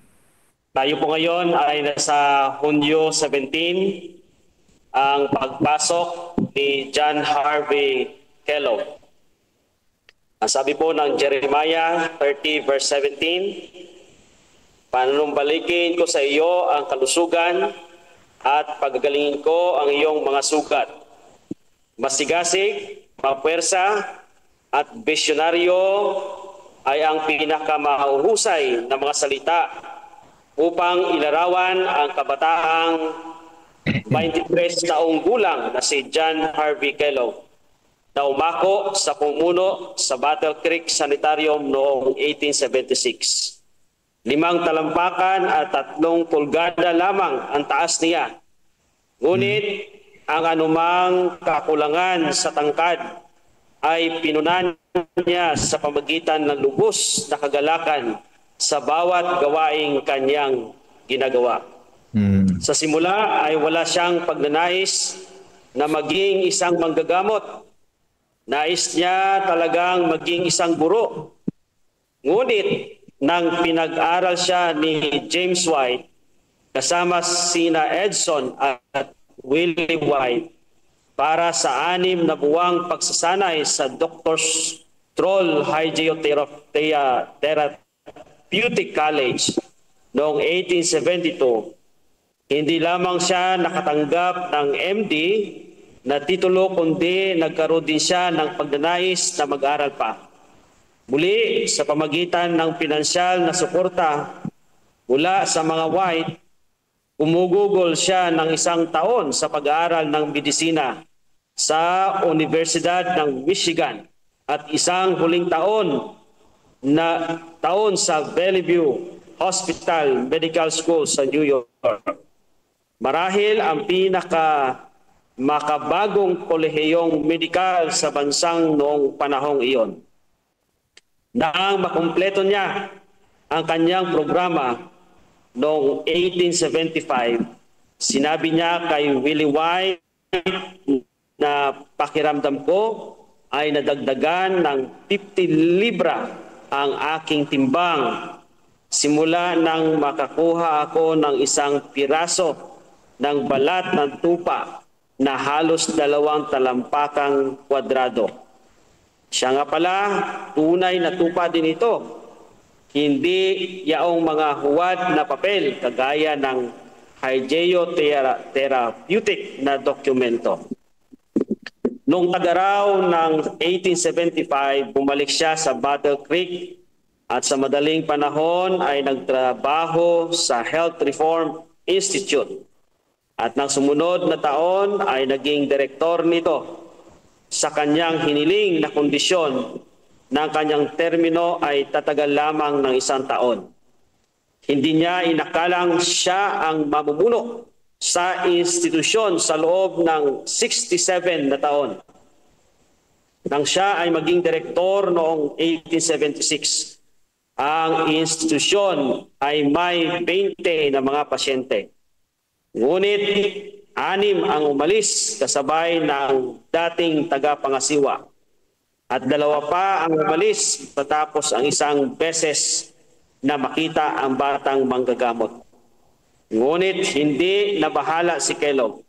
Tayo po ngayon ay nasa Hunyo 17, ang pagpasok ni John Harvey Kellogg. Ang sabi po ng Jeremiah 30 verse 17, panunumbalikin ko sa iyo ang kalusugan at pagagalingin ko ang iyong mga sugat. Masigasig, mapwersa at bisyonaryo ay ang pinakamahuhusay na mga salita upang ilarawan ang kabataang 23 taong gulang na si John Harvey Kellogg na umako sa pumuno sa Battle Creek Sanitarium noong 1876. 5 talampakan at 3 pulgada lamang ang taas niya. Ngunit ang anumang kakulangan sa tangkad ay pinunan niya sa pamagitan ng lubos na kagalakan sa bawat gawaing kanyang ginagawa. Sa simula ay wala siyang pagnanais na maging isang manggagamot. Nais niya talagang maging isang guro. Ngunit nang pinag-aral siya ni James White kasama sina Edson at Willie White para sa 6 na buwang pagsasanay sa Doctor's Troll Hydrotherapeutic College noong 1872, hindi lamang siya nakatanggap ng MD na titulo kundi nagkaroon din siya ng pagnanais na mag-aral pa. Muli, sa pamagitan ng pinansyal na suporta mula sa mga White, umugugol siya ng 1 taon sa pag-aaral ng medisina sa Universidad ng Michigan at 1 huling taon sa Bellevue Hospital Medical School sa New York. Marahil ang makabagong kolehiyong medikal sa bansang noong panahong iyon. Nang makumpleto niya ang kanyang programa noong 1875, sinabi niya kay Willie White na pakiramdam ko ay nadagdagan ng 50 libra ang aking timbang simula nang makakuha ako ng 1 piraso ng balat ng tupa na halos 2 talampakang kwadrado. Siya nga pala, tunay na tupa din ito. Hindi yaong mga huwad na papel kagaya ng hydrotherapeutic na dokumento. Noong tag-araw ng 1875, bumalik siya sa Battle Creek at sa madaling panahon ay nagtrabaho sa Health Reform Institute. At nang sumunod na taon ay naging direktor nito. Sa kanyang hiniling na kondisyon ng kanyang termino ay tatagal lamang ng 1 taon. Hindi niya inakalang siya ang mamumuno sa institusyon sa loob ng 67 na taon. Nang siya ay maging direktor noong 1876, ang institusyon ay may 20 na mga pasyente. Ngunit 6 ang umalis kasabay ng dating tagapangasiwa at 2 pa ang umalis matapos ang isang beses na makita ang batang manggagamot. Ngunit hindi nabahala si Kellogg.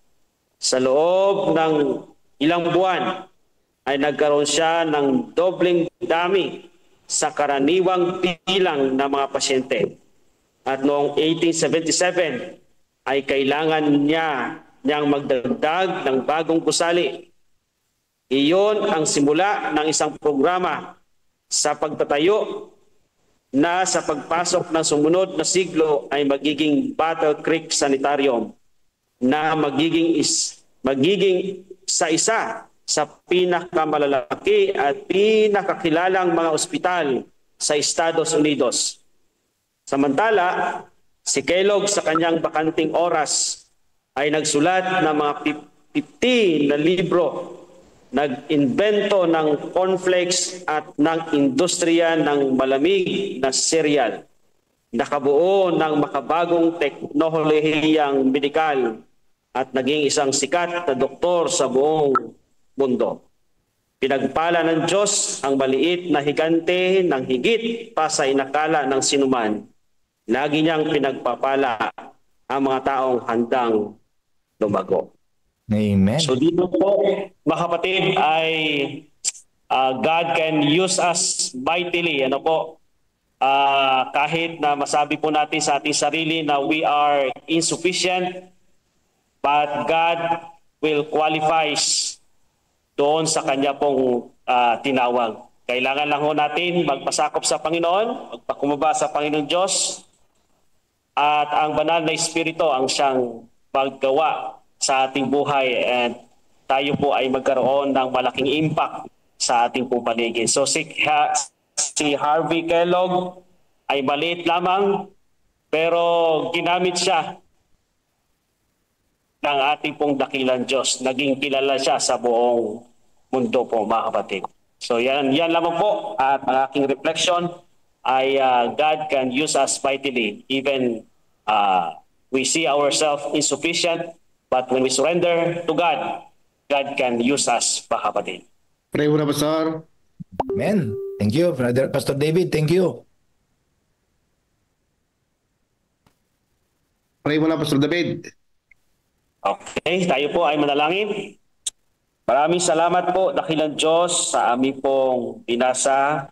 Sa loob ng ilang buwan ay nagkaroon siya ng dobleng dami sa karaniwang bilang ng mga pasyente. At noong 1877 ay kailangan niyang magdagdag ng bagong gusali. Iyon ang simula ng isang programa sa pagtatayo na sa pagpasok ng sumunod na siglo ay magiging Battle Creek Sanitarium na magiging isa sa pinakamalalaki at pinakakilalang mga ospital sa Estados Unidos. Samantala, si Kellogg sa kanyang bakanting oras ay nagsulat ng mga 50 na libro, nag-invento ng cornflakes at ng industriya ng malamig na cereal, nakabuo ng makabagong teknolohiyang medikal at naging isang sikat na doktor sa buong mundo. Pinagpala ng Diyos ang maliit na higante ng higit pa sa inakala ng sinuman. Lagi niyang pinagpapala ang mga taong handang lumago. Amen. So dito po, mga kapatid, ay God can use us mightily. Ano po? Kahit na masabi po natin sa ating sarili na we are insufficient, but God will qualify doon sa kanya pong tinawag. Kailangan lang ho natin magpasakop sa Panginoon, magpakumbaba sa Panginoon Diyos, at ang banal na Espiritu ang siyang maggawa sa ating buhay, and tayo po ay magkaroon ng malaking impact sa ating pong paligid. So si Harvey Kellogg ay maliit lamang, pero ginamit siya ng ating pong dakilang Diyos. Naging kilala siya sa buong mundo po, mga kapatid. So yan lamang po, at ang aking reflection ay God can use us mightily. Even we see ourselves insufficient, but when we surrender to God, God can use us, mga kapatid. Pray muna, Pastor. Amen. Thank you, Brother Pastor David. Thank you. Pray muna, Pastor David. Okay, tayo po ay manalangin. Maraming salamat po, dakilang Diyos, sa aming pong binasa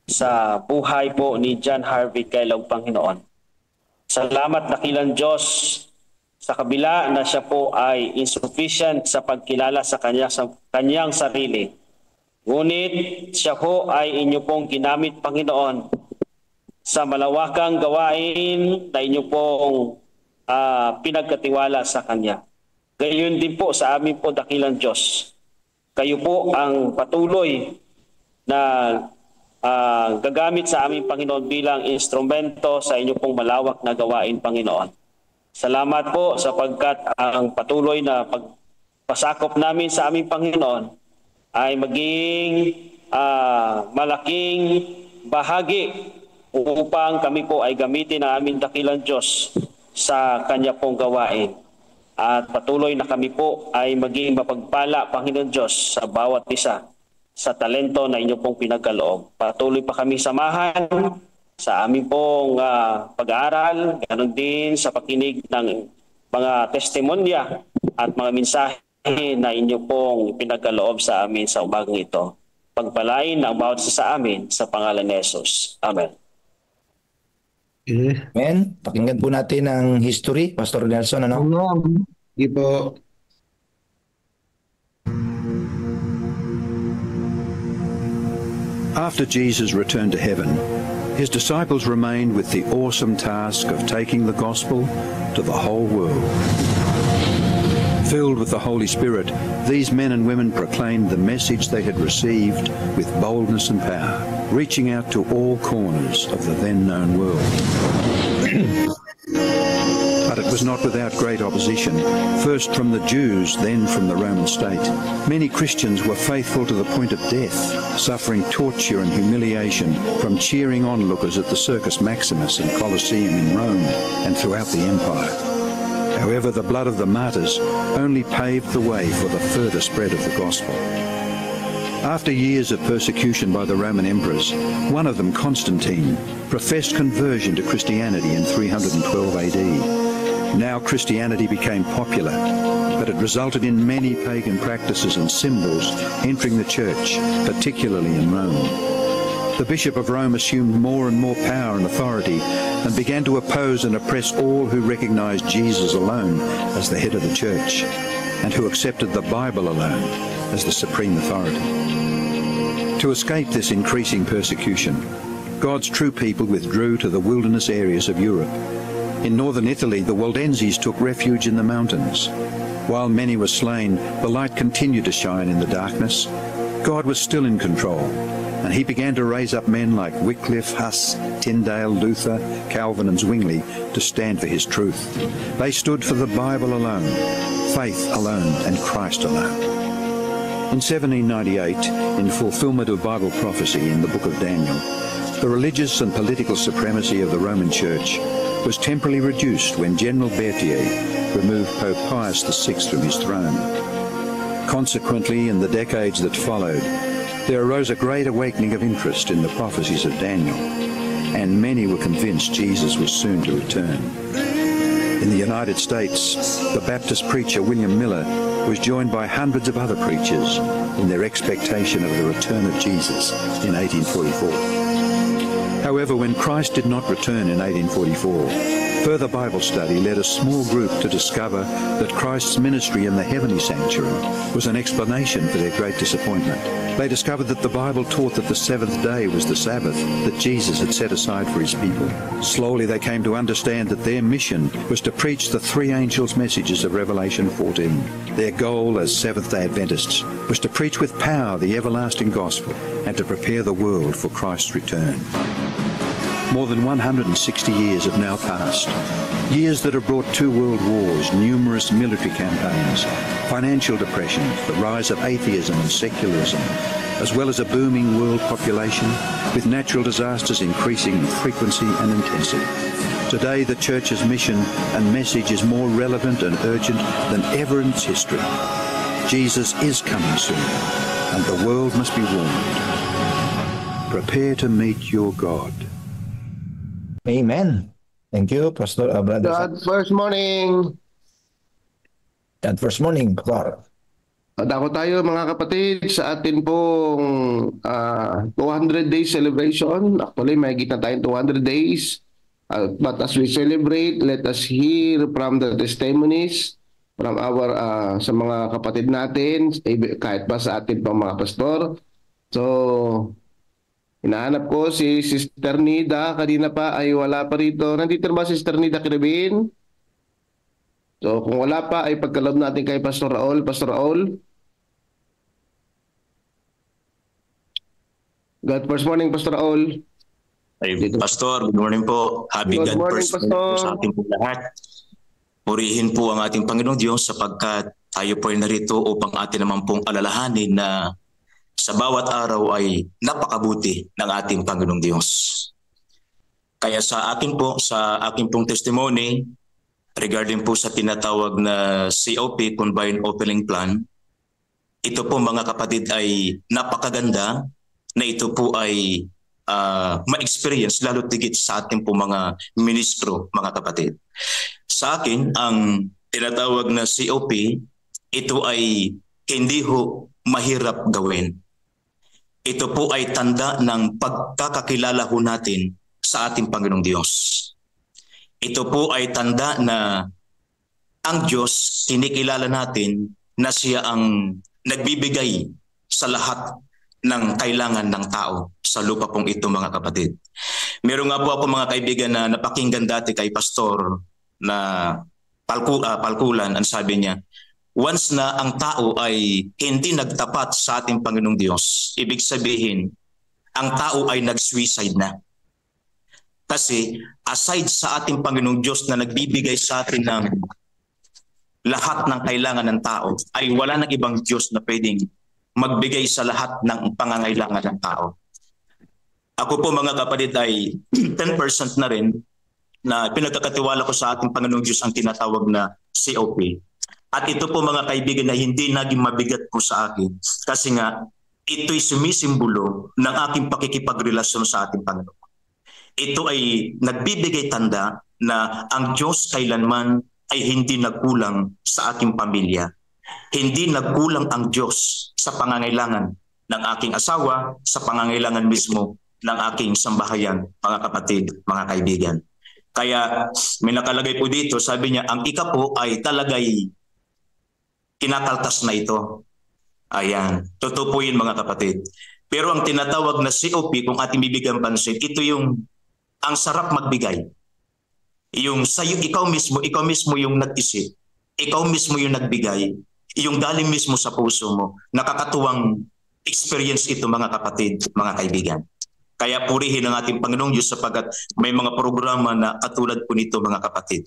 sa buhay po ni John Harvey Kellogg, Panginoon. Salamat, dakilang Diyos, sa kabila na siya po ay insufficient sa pagkilala sa kanyang sarili. Ngunit siya po ay inyo pong ginamit, Panginoon, sa malawakang gawain na inyo pong pinagkatiwala sa Kanya. Gayon din po sa amin po, dakilang Diyos. Kayo po ang patuloy na gagamit sa aming Panginoon bilang instrumento sa inyo pong malawak na gawain, Panginoon. Salamat po sapagkat ang patuloy na pagpasakop namin sa aming Panginoon ay maging malaking bahagi upang kami po ay gamitin ang aming dakilang Diyos sa Kanya pong gawain. At patuloy na kami po ay maging mapagpala, Panginoon Diyos, sa bawat isa sa talento na inyo pong pinagkaloob. Patuloy pa kami samahan sa aming pong pag-aaral, ganoon din sa pakinig ng mga testimonya at mga mensahe na inyo pong pinagkaloob sa amin sa umagang ito. Pagpalain ang bawat isa sa amin sa pangalan ni Jesus. Amen. Amen. Pakinggan po natin ang history, Pastor Nelson. Ano? Sige po. After Jesus returned to heaven, his disciples remained with the awesome task of taking the gospel to the whole world. Filled with the Holy Spirit, these men and women proclaimed the message they had received with boldness and power. reaching out to all corners of the then known world. But it was not without great opposition, first from the Jews, then from the Roman state. Many Christians were faithful to the point of death, suffering torture and humiliation from cheering onlookers at the Circus Maximus and Colosseum in Rome and throughout the empire. However, the blood of the martyrs only paved the way for the further spread of the gospel. After years of persecution by the Roman emperors, one of them, Constantine, professed conversion to Christianity in 312 AD. Now Christianity became popular, but it resulted in many pagan practices and symbols entering the church, particularly in Rome. The Bishop of Rome assumed more and more power and authority and began to oppose and oppress all who recognized Jesus alone as the head of the church and who accepted the Bible alone as the supreme authority. To escape this increasing persecution, God's true people withdrew to the wilderness areas of Europe. In northern Italy, the Waldenses took refuge in the mountains. While many were slain, the light continued to shine in the darkness. God was still in control, and he began to raise up men like Wycliffe, Huss, Tyndale, Luther, Calvin and Zwingli to stand for his truth. They stood for the Bible alone, faith alone and Christ alone. In 1798, in fulfillment of Bible prophecy in the book of Daniel, the religious and political supremacy of the Roman Church was temporarily reduced when General Berthier removed Pope Pius VI from his throne. Consequently, in the decades that followed, there arose a great awakening of interest in the prophecies of Daniel, and many were convinced Jesus was soon to return. In the United States, the Baptist preacher William Miller was joined by hundreds of other preachers in their expectation of the return of Jesus in 1844. However, when Christ did not return in 1844, further Bible study led a small group to discover that Christ's ministry in the heavenly sanctuary was an explanation for their great disappointment. They discovered that the Bible taught that the seventh day was the Sabbath that Jesus had set aside for his people. Slowly they came to understand that their mission was to preach the three angels' messages of Revelation 14. Their goal as Seventh-day Adventists was to preach with power the everlasting gospel and to prepare the world for Christ's return. More than 160 years have now passed. Years that have brought 2 world wars, numerous military campaigns, financial depression, the rise of atheism and secularism, as well as a booming world population, with natural disasters increasing in frequency and intensity. Today, the Church's mission and message is more relevant and urgent than ever in its history. Jesus is coming soon, and the world must be warned. Prepare to meet your God. Amen. Thank you, Pastor Brother. God first morning. God first morning, Pastor. Dako tayo mga kapatid sa atin pong 200 days celebration. Actually, may na tayong 200 days. But as we celebrate, let us hear from the testimonies from our sa mga kapatid natin, kahit pa sa atin pang mga pastor. So, hinahanap ko si Sister Nida. Kanina pa ay wala pa rito. Nandito ba si Sister Nida Kiribin? So kung wala pa ay pagkalob natin kay Pastor Raul. Pastor Raul. God first morning, Pastor Raul. Ay, Pastor, good morning po. Happy God first morning sa ating po lahat. Purihin po ang ating Panginoong Diyos sapagkat tayo po ay narito upang atin naman pong alalahanin na sa bawat araw ay napakabuti ng ating Panginoong Diyos. Kaya sa akin pong testimony regarding po sa tinatawag na COP, Combined Opening Plan, ito po mga kapatid ay napakaganda na ito po ay ma-experience lalo tigit sa ating po mga ministro, mga kapatid. Sa akin, ang tinatawag na COP, ito ay hindi ho mahirap gawin. Ito po ay tanda ng pagkakakilala ho natin sa ating Panginoong Diyos. Ito po ay tanda na ang Diyos, kinikilala natin na siya ang nagbibigay sa lahat ng kailangan ng tao sa lupa pong ito, mga kapatid. Meron nga po ako mga kaibigan na napakinggan dati kay Pastor na Palkulan, ang sabi niya, once na ang tao ay hindi nagtapat sa ating Panginoong Diyos, ibig sabihin, ang tao ay nag-suicide na. Kasi aside sa ating Panginoong Diyos na nagbibigay sa atin ng lahat ng kailangan ng tao, ay wala nang ibang Diyos na pwedeng magbigay sa lahat ng pangangailangan ng tao. Ako po mga kapatid ay 10% na rin na pinagkakatiwala ko sa ating Panginoong Diyos ang tinatawag na COP. At ito po mga kaibigan na hindi naging mabigat po sa akin kasi nga ito'y sumisimbolo ng aking pakikipagrelasyon sa ating Panginoon. Ito ay nagbibigay tanda na ang Diyos kailanman ay hindi nagkulang sa aking pamilya. Hindi nagkulang ang Diyos sa pangangailangan ng aking asawa, sa pangangailangan mismo ng aking sambahayan, mga kapatid, mga kaibigan. Kaya may nakalagay po dito, sabi niya, ang ika po ay talagay kinakaltas na ito. Ayan, totoo po yun mga kapatid. Pero ang tinatawag na COP, kung ating bibigyan pansin, ito yung ang sarap magbigay. Yung sa'yo, ikaw mismo yung nag-isip, ikaw mismo yung nagbigay, yung galing mismo sa puso mo. Nakakatuwang experience ito mga kapatid, mga kaibigan. Kaya purihin ang ating Panginoong Diyos sapagkat may mga programa na katulad po nito mga kapatid.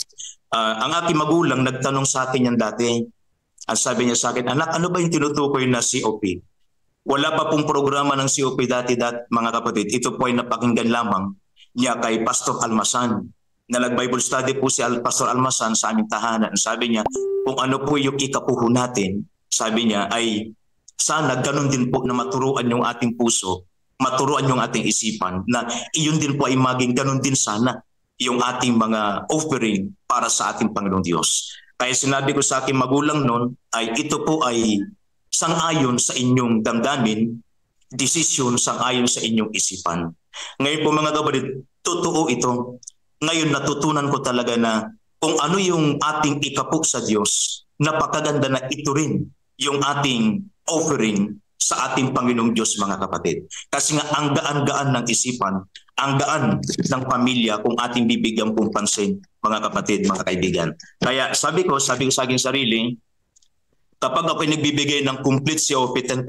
Ang aking magulang nagtanong sa akin yan dati. At sabi niya sa akin, anak, ano ba yung tinutukoy na COP? Wala pa pong programa ng COP dati mga kapatid. Ito po ay napakinggan lamang niya kay Pastor Almasan. Na nag-Bible study po si Pastor Almasan sa aming tahanan. Sabi niya, kung ano po yung ikapuho natin, sabi niya ay sana ganun din po na maturuan yung ating puso, maturuan yung ating isipan, na iyon din po ay maging ganun din sana yung ating mga offering para sa ating Panginoong Diyos. Kaya sinabi ko sa aking magulang noon ay ito po ay sang-ayon sa inyong damdamin, desisyon sang-ayon sa inyong isipan. Ngayon po mga kapatid, totoo ito. Ngayon natutunan ko talaga na kung ano yung ating ikapo sa Diyos, napakaganda na ito rin yung ating offering sa ating Panginoong Diyos mga kapatid. Kasi nga ang gaan-gaan ng isipan, ang gaan ng pamilya kung ating bibigyan pong pansin mga kapatid, mga kaibigan. Kaya sabi ko sa aking sarili, kapag ako nagbibigay ng complete COP 10%,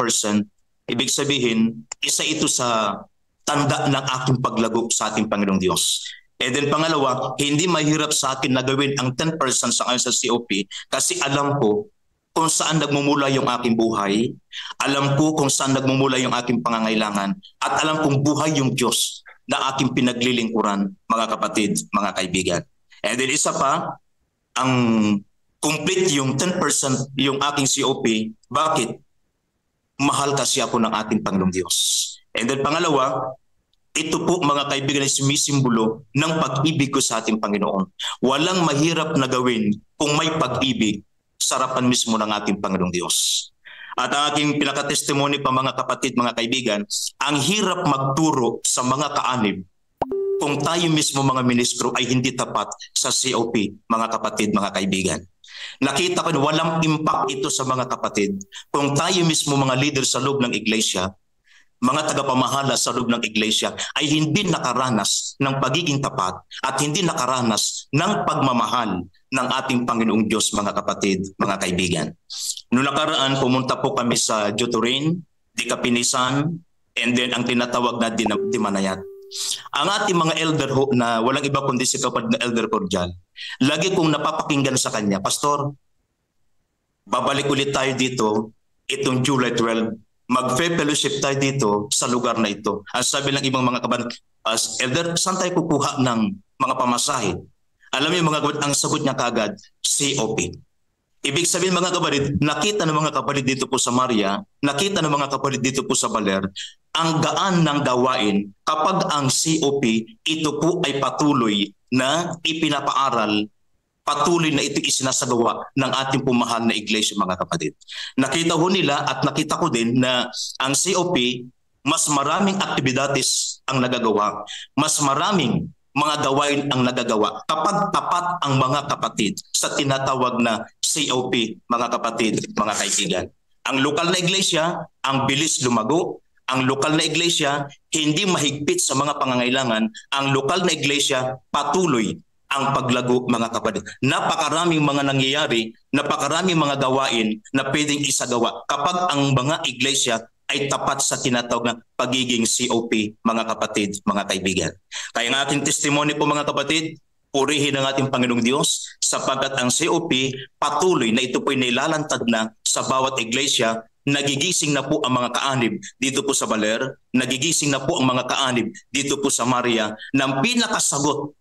ibig sabihin, isa ito sa tanda ng aking paglago sa ating Panginoong Diyos. And then pangalawa, hindi mahirap sa akin na gawin ang 10% sa akin sa COP kasi alam ko kung saan nagmumula yung aking buhay, alam ko kung saan nagmumula yung aking pangangailangan, at alam kong buhay yung Diyos na aking pinaglilingkuran, mga kapatid, mga kaibigan. And then isa pa, ang complete yung 10% yung aking COP, bakit? Mahal kasi ako ng ating Panginoong Diyos. And then pangalawa, ito po mga kaibigan ay sumisimbolo ng pag-ibig ko sa ating Panginoon. Walang mahirap na gawin kung may pag-ibig sa harapan mismo ng ating Panginoong Diyos. At ang aking pinakatestimony pa mga kapatid, mga kaibigan, ang hirap magturo sa mga kaanib kung tayo mismo mga ministro ay hindi tapat sa COP, mga kapatid, mga kaibigan. Nakita ko na walang impact ito sa mga kapatid kung tayo mismo mga leader sa loob ng iglesia, mga tagapamahala sa loob ng iglesia ay hindi nakaranas ng pagiging tapat at hindi nakaranas ng pagmamahal ng ating Panginoong Diyos, mga kapatid, mga kaibigan. Noong nakaraan, pumunta po kami sa Jotorin, Dikapinisan, and then ang tinatawag na Dimanayat. Ang ating mga elder ho, na walang iba kundi si kapatid na Elder Cordial, lagi kong napapakinggan sa kanya, Pastor, babalik ulit tayo dito itong July 12, mag-fellowship tayo dito sa lugar na ito. As sabi ng ibang mga kapatid, Elder, saan tayo kukuha ng mga pamasahe? Alam niyo mga kapatid, ang sagot niya kaagad, COP. Ibig sabihin mga kapatid, nakita ng mga kapatid dito po sa Maria, nakita ng mga kapatid dito po sa Baler, ang gaan ng gawain kapag ang COP, ito po ay patuloy na ipinapaaral, patuloy na ito isinasagawa ng ating pumahal na iglesia, mga kapatid. Nakita ko nila at nakita ko din na ang COP, mas maraming aktibidades ang nagagawa, mas maraming mga gawain ang nagagawa kapag tapat ang mga kapatid sa tinatawag na COP, mga kapatid, mga kaibigan. Ang lokal na iglesia, ang bilis lumago. Ang lokal na iglesia, hindi mahigpit sa mga pangangailangan. Ang lokal na iglesia, patuloy ang paglago, mga kapatid. Napakaraming mga nangyayari, napakaraming mga gawain na pwedeng isagawa kapag ang mga iglesia ay tapat sa tinatawag na pagiging COP, mga kapatid, mga kaibigan. Kaya ang ating testimony po mga kapatid, purihin ang ating Panginoong Diyos sapagkat ang COP patuloy na ito po ay nilalantad na sa bawat iglesia. Nagigising na po ang mga kaanib dito po sa Baler, nagigising na po ang mga kaanib dito po sa Maria ng pinakasagot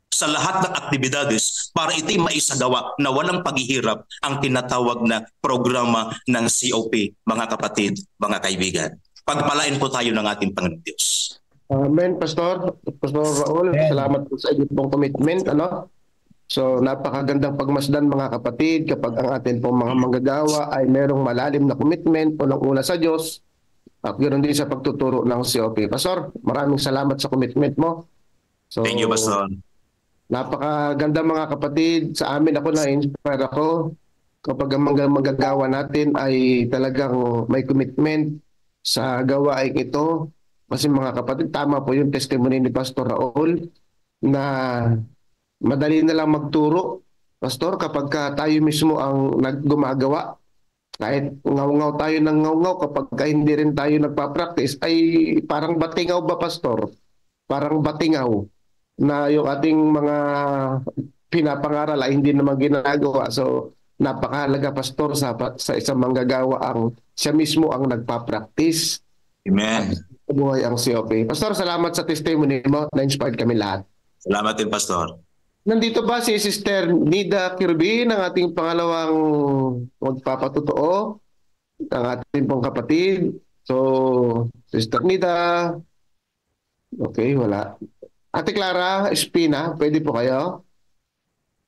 sa lahat ng aktibidades para ito'y maisagawa na walang paghihirap ang tinatawag na programa ng COP, mga kapatid, mga kaibigan. Pagpalain po tayo ng ating Panginoong Diyos. Amen, Pastor. Pastor Raul, salamat po sa inyong pong commitment. So napakagandang pagmasdan mga kapatid kapag ang atin pong mga manggagawa ay merong malalim na commitment unang-una sa Diyos at ganoon din sa pagtuturo ng COP. Pastor, maraming salamat sa commitment mo. So, thank you, Pastor. Napakaganda mga kapatid. Sa amin ako na-inspire ako kapag ang manggagawa natin ay talagang may commitment sa gawain ito. Kasi mga kapatid, tama po yung testimony ni Pastor Raul na madali na lang magturo, Pastor, kapag tayo mismo ang gumagawa. Kahit ngaw-ngaw tayo ng ngaw-ngaw, kapag hindi rin tayo nagpa-practice, ay parang batingaw ba, Pastor? Parang batingaw na yung ating mga pinapangaral ay hindi naman ginagawa. So, napakahalaga, Pastor, sa isang manggagawa ang siya mismo ang nagpa-practice. Amen. Buhay ang COP. Pastor, salamat sa testimony mo. Na-inspired kami lahat. Salamat din, Pastor. Nandito ba si Sister Nida Kirby ng ating pangalawang magpapatotoo ng ating pong kapatid? So, Sister Nida. Okay, wala. Ate Clara Espina, pwede po kayo?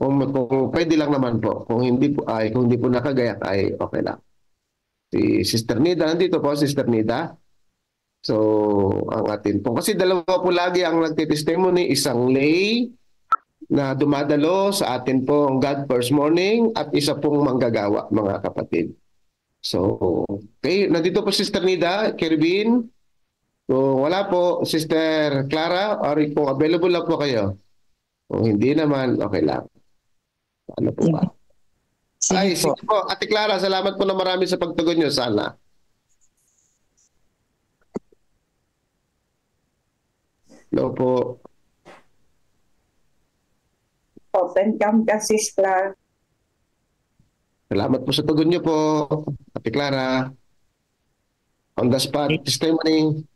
Kung pwede lang naman po. Kung hindi po nakagayak ay okay lang. Si Sister Nida, nandito po Sister Nida. So, ang atin po. Kasi dalawa po lagi ang nagtitestimony, isang lay na dumadalo sa atin pong God First Morning at isa pong manggagawa, mga kapatid. So, okay. Nandito po Sister Nida, Kervin. Kung wala po, Sister Clara, or kung available lang po kayo. Kung hindi naman, okay lang. Ano po ba? Sige po. Ate Clara, salamat po na marami sa pagtugon nyo sana. Hello po. Open cam ka, Sister. Salamat po sa tugon niyo po, Ate Clara. On the spot, testimony.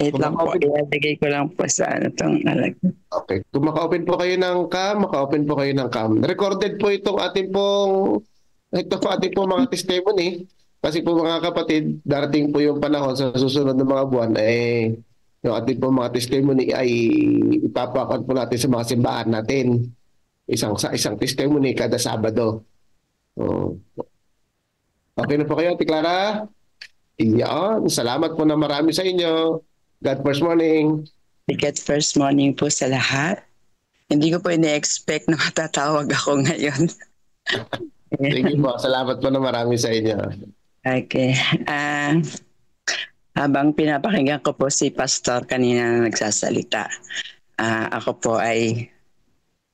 Wait lang po, ilalagay ko lang po sa itong Okay. Kung maka-open po kayo ng cam, maka-open po kayo ng cam. Recorded po itong ating pong mga testimony. Kasi po mga kapatid, darating po yung panahon sa susunod na mga buwan, yung ating po mga testimony ay ipapakan po natin sa mga simbahan natin. Isang testimony kada Sabado. Okay na po kayo, Ate Clara? Iyan. Salamat po na marami sa inyo. God First Morning. God First Morning po sa lahat. Hindi ko po ina-expect na matatawag ako ngayon. Thank you po. Salamat po na marami sa inyo. Okay. Habang pinapakinggan ko po si Pastor kanina na nagsasalita, ako po ay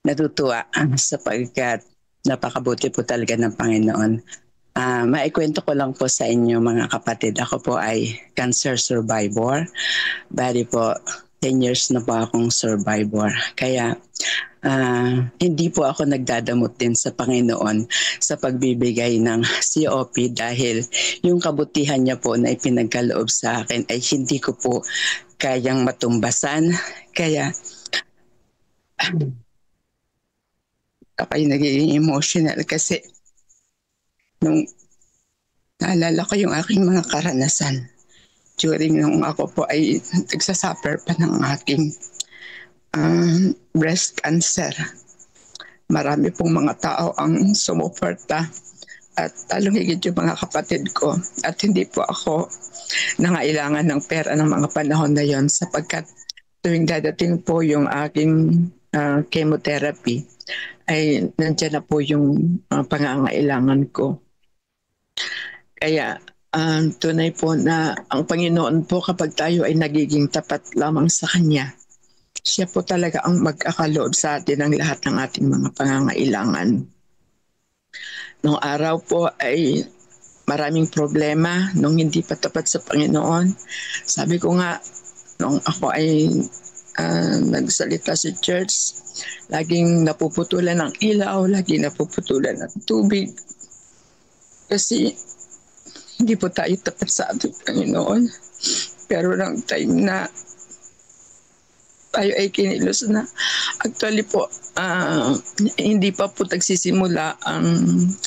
natutuwa sapagkat napakabuti po talaga ng Panginoon. Maikwento ko lang po sa inyo mga kapatid, ako po ay cancer survivor. Bali po, 10 years na po akong survivor. Kaya hindi po ako nagdadamot din sa Panginoon sa pagbibigay ng COP dahil yung kabutihan niya po na ipinagkaloob sa akin ay hindi ko po kayang matumbasan. Kaya ako ay nagiging emotional kasi nung naalala ko yung aking mga karanasan during nung ako po ay nagsasuffer pa ng aking breast cancer. Marami pong mga tao ang sumuporta at talong higit yung mga kapatid ko at hindi po ako nangailangan ng pera ng mga panahon na yon sapagkat tuwing dadating po yung aking chemotherapy ay nandiyan na po yung pangangailangan ko. Kaya tunay po na ang Panginoon po kapag tayo ay nagiging tapat lamang sa Kanya, siya po talaga ang magkakaloob sa atin ng lahat ng ating mga pangangailangan. Noong araw po ay maraming problema nung hindi pa tapat sa Panginoon. Sabi ko nga, nung ako ay nagsalita sa church, laging napuputulan ng ilaw, laging napuputulan ng tubig. Kasi hindi po tayo tapat sa ating Panginoon. Pero ng time na tayo ay kinilos na, actually po, hindi pa po nagsisimula ang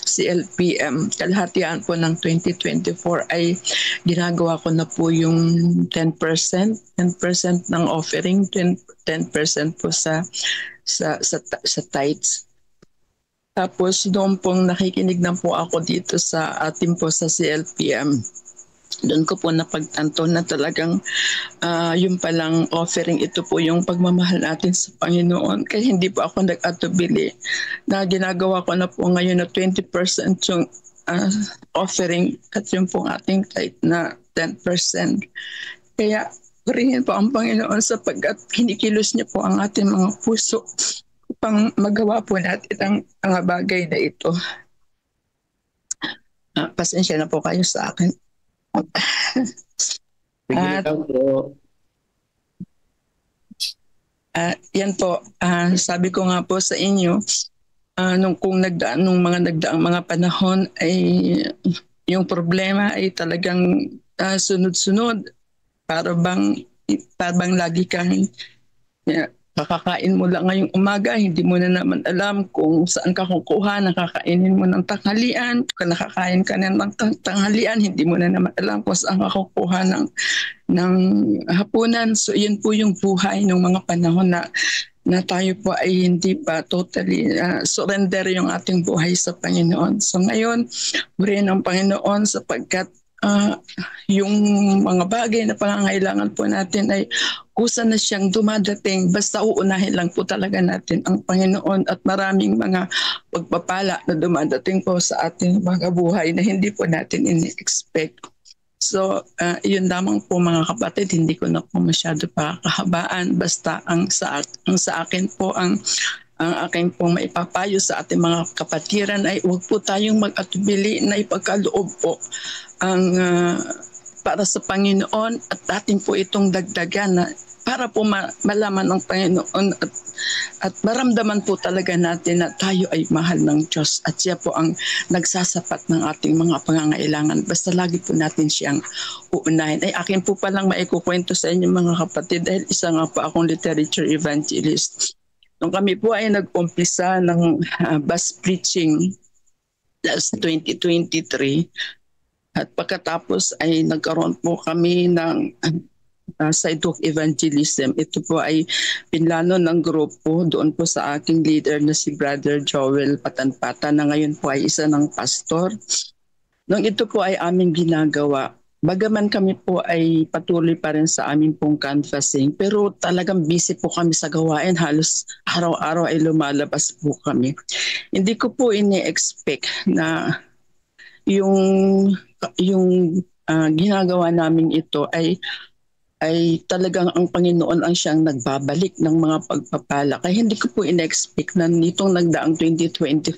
CLPM. Kalahatian po ng 2024 ay ginagawa ko na po yung 10% ng offering, 10% po sa tithes. Tapos doon pong nakikinig na po ako dito sa atin po sa CLPM. Doon ko po napagtanto na talagang yung palang offering, ito po yung pagmamahal natin sa Panginoon. Kaya hindi po ako nag-atubili na ginagawa ko na po ngayon na 20% yung offering at yung pong ating tithe na 10%. Kaya purihin po ang Panginoon sapagkat kinikilos niya po ang ating mga puso upang magawa po natin ang mga bagay na ito. Pasensya na po kayo sa akin. Yan po, sabi ko nga po sa inyo, nung mga nagdaang mga panahon ay yung problema ay talagang sunod-sunod. Para bang lagi kang kakakain mo lang ngayong umaga, hindi mo na naman alam kung saan ka kukuha, nakakainin mo ng tanghalian, kung nakakain ka na ng tanghalian, hindi mo na naman alam kung saan ka kukuha ng hapunan. So yun po yung buhay ng mga panahon na tayo po ay hindi pa totally surrender yung ating buhay sa Panginoon. So ngayon, burin ng Panginoon sapagkat yung mga bagay na pangangailangan po natin ay kusa na siyang dumadating, basta uunahin lang po talaga natin ang Panginoon at maraming mga pagpapala na dumadating po sa ating mga buhay na hindi po natin ini-expect. So, yun lamang po mga kapatid, hindi ko na po masyado pakakahabaan, basta ang sa akin po ang aking pong maipapayo sa ating mga kapatiran ay huwag po tayong mag-atubili na ipagkaloob po ang para sa Panginoon at atin po itong dagdagan na para po malaman ng Panginoon at maramdaman po talaga natin na tayo ay mahal ng Diyos at siya po ang nagsasapat ng ating mga pangangailangan. Basta lagi po natin siyang uunahin. Ay akin po palang maikukwento sa inyo mga kapatid dahil isa nga po akong literature evangelist. Nung kami po ay nag-umpisa ng bus preaching last 2023 at pagkatapos ay nagkaroon po kami ng sidewalk evangelism. Ito po ay pinlano ng grupo doon po sa aking leader na si Brother Joel Patanpata na ngayon po ay isa ng pastor. Nung ito po ay aming ginagawa, bagaman kami po ay patuloy pa rin sa aming pong canvassing, pero talagang busy po kami sa gawain. Halos araw-araw ay lumalabas po kami. Hindi ko po ini-expect na yung ginagawa namin ito ay talagang ang Panginoon ang siyang nagbabalik ng mga pagpapala. Kaya hindi ko po in-expect na nitong nagdaang 2024,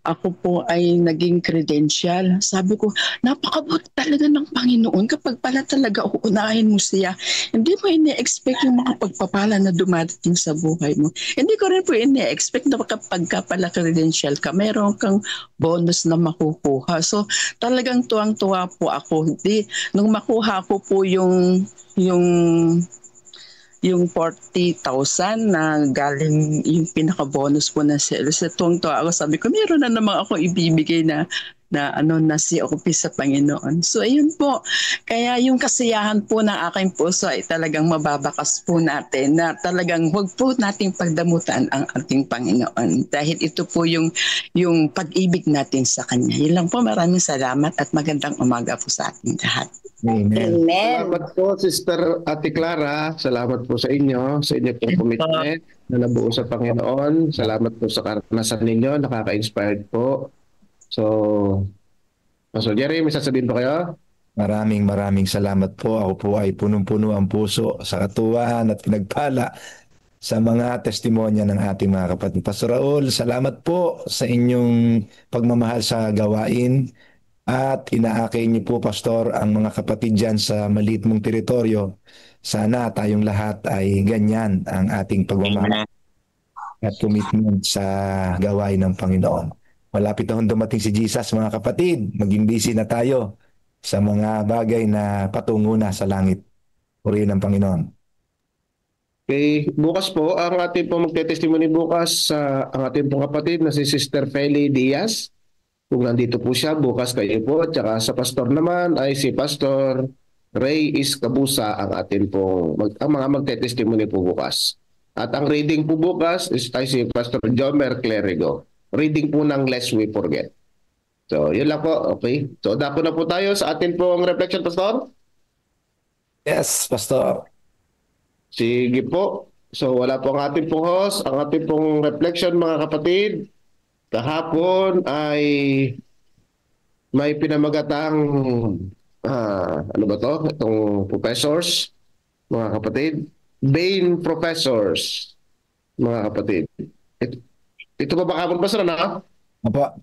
ako po ay naging credential. Sabi ko, napakabuti talaga ng Panginoon kapag pala talaga uunahin mo siya. Hindi mo in-expect yung mga pagpapala na dumadating sa buhay mo. Hindi ko rin po in-expect na kapag ka pala credential ka, mayroon kang bonus na makukuha. So talagang tuwang-tuwa po ako. Nung makuha ko po yung 40,000 na galing yung pinaka-bonus po na sales. Tuwang-tuwa ako, sabi ko, meron na naman ako ibibigay na COP sa Panginoon. So ayun po, kaya yung kasiyahan po ng aking puso ay talagang mababakas po natin na talagang huwag po nating pagdamutan ang ating Panginoon dahil ito po yung pag-ibig natin sa Kanya. Yun lang po, maraming salamat at magandang umaga po sa ating lahat. Amen. Salamat po, Sister Ate Clara. Salamat po sa inyo pong commitment na nabuo sa Panginoon. Salamat po sa karanasan ninyo. Nakaka-inspired po. So, Pastor Jerry, may sasabihin po kayo? Maraming salamat po. Ako po ay punong-puno ang puso sa katuwaan at pinagpala sa mga testimonya ng ating mga kapatid. Pastor Raul, salamat po sa inyong pagmamahal sa gawain At inaakay niyo po, Pastor, ang mga kapatid dyan sa maliit mong teritoryo. Sana tayong lahat ay ganyan ang ating pagmamahal at commitment sa gawain ng Panginoon. Malapit na dumating si Jesus, mga kapatid. Maging busy na tayo sa mga bagay na patungo na sa langit. Purihin ng Panginoon. Okay, bukas po, ang ating pong magte-testimony bukas sa ang ating pong kapatid na si Sister Feli Diaz. Kung nandito po siya, bukas kayo po. At saka sa pastor naman ay si Pastor Ray Iscabusa ang ating pong ang mga magte-testimony po bukas. At ang reading po bukas is ay si Pastor Jomer Clerigo. Reading po ng Lest We Forget. So, yun lang po. Okay. So, dako na po tayo sa ating pong reflection, Pastor. Yes, Pastor. Sige po. So wala po ang ating pong host, ang ating pong reflection mga kapatid. Kahapon ay may pinamagatang ano ba to? Itong professors, mga kapatid. Bain professors, mga kapatid. Ito ba kahapon ba sir na? Apa.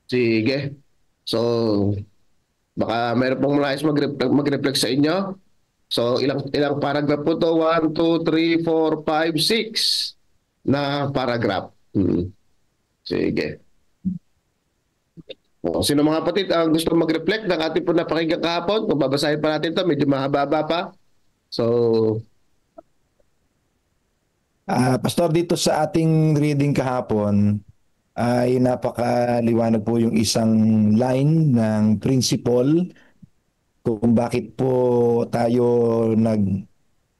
Sige. So baka mayroon pong nais mag-reflect sa inyo. So ilang paragraph po to? 1, 2, 3, 4, 5, 6 na paragraph. Sige. O, sino mga kapatid ang gusto mag-reflect ng ating po napakinggan kahapon? Kung babasahin pa natin to, medyo mahaba pa. So, Pastor, dito sa ating reading kahapon ay napakaliwanag po yung isang line ng principle kung bakit po tayo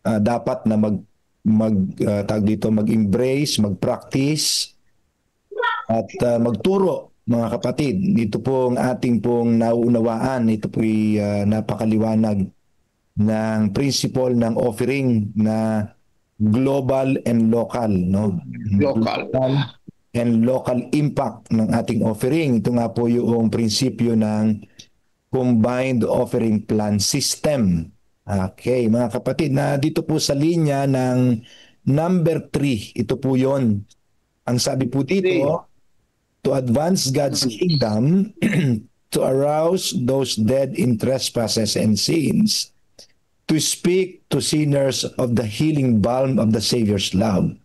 dapat na mag-embrace, mag-practice at magturo, mga kapatid. Dito po ang ating pong nauunawaan. Ito po ay napakaliwanag ng principle ng offering na global and local, no? Local and local impact ng ating offering. Ito nga po yung prinsipyo ng combined offering plan system. Okay, mga kapatid, na dito po sa linya ng number 3, ito po yon. Ang sabi po dito, to advance God's kingdom, to arouse those dead in trespasses and sins, to speak to sinners of the healing balm of the Savior's love.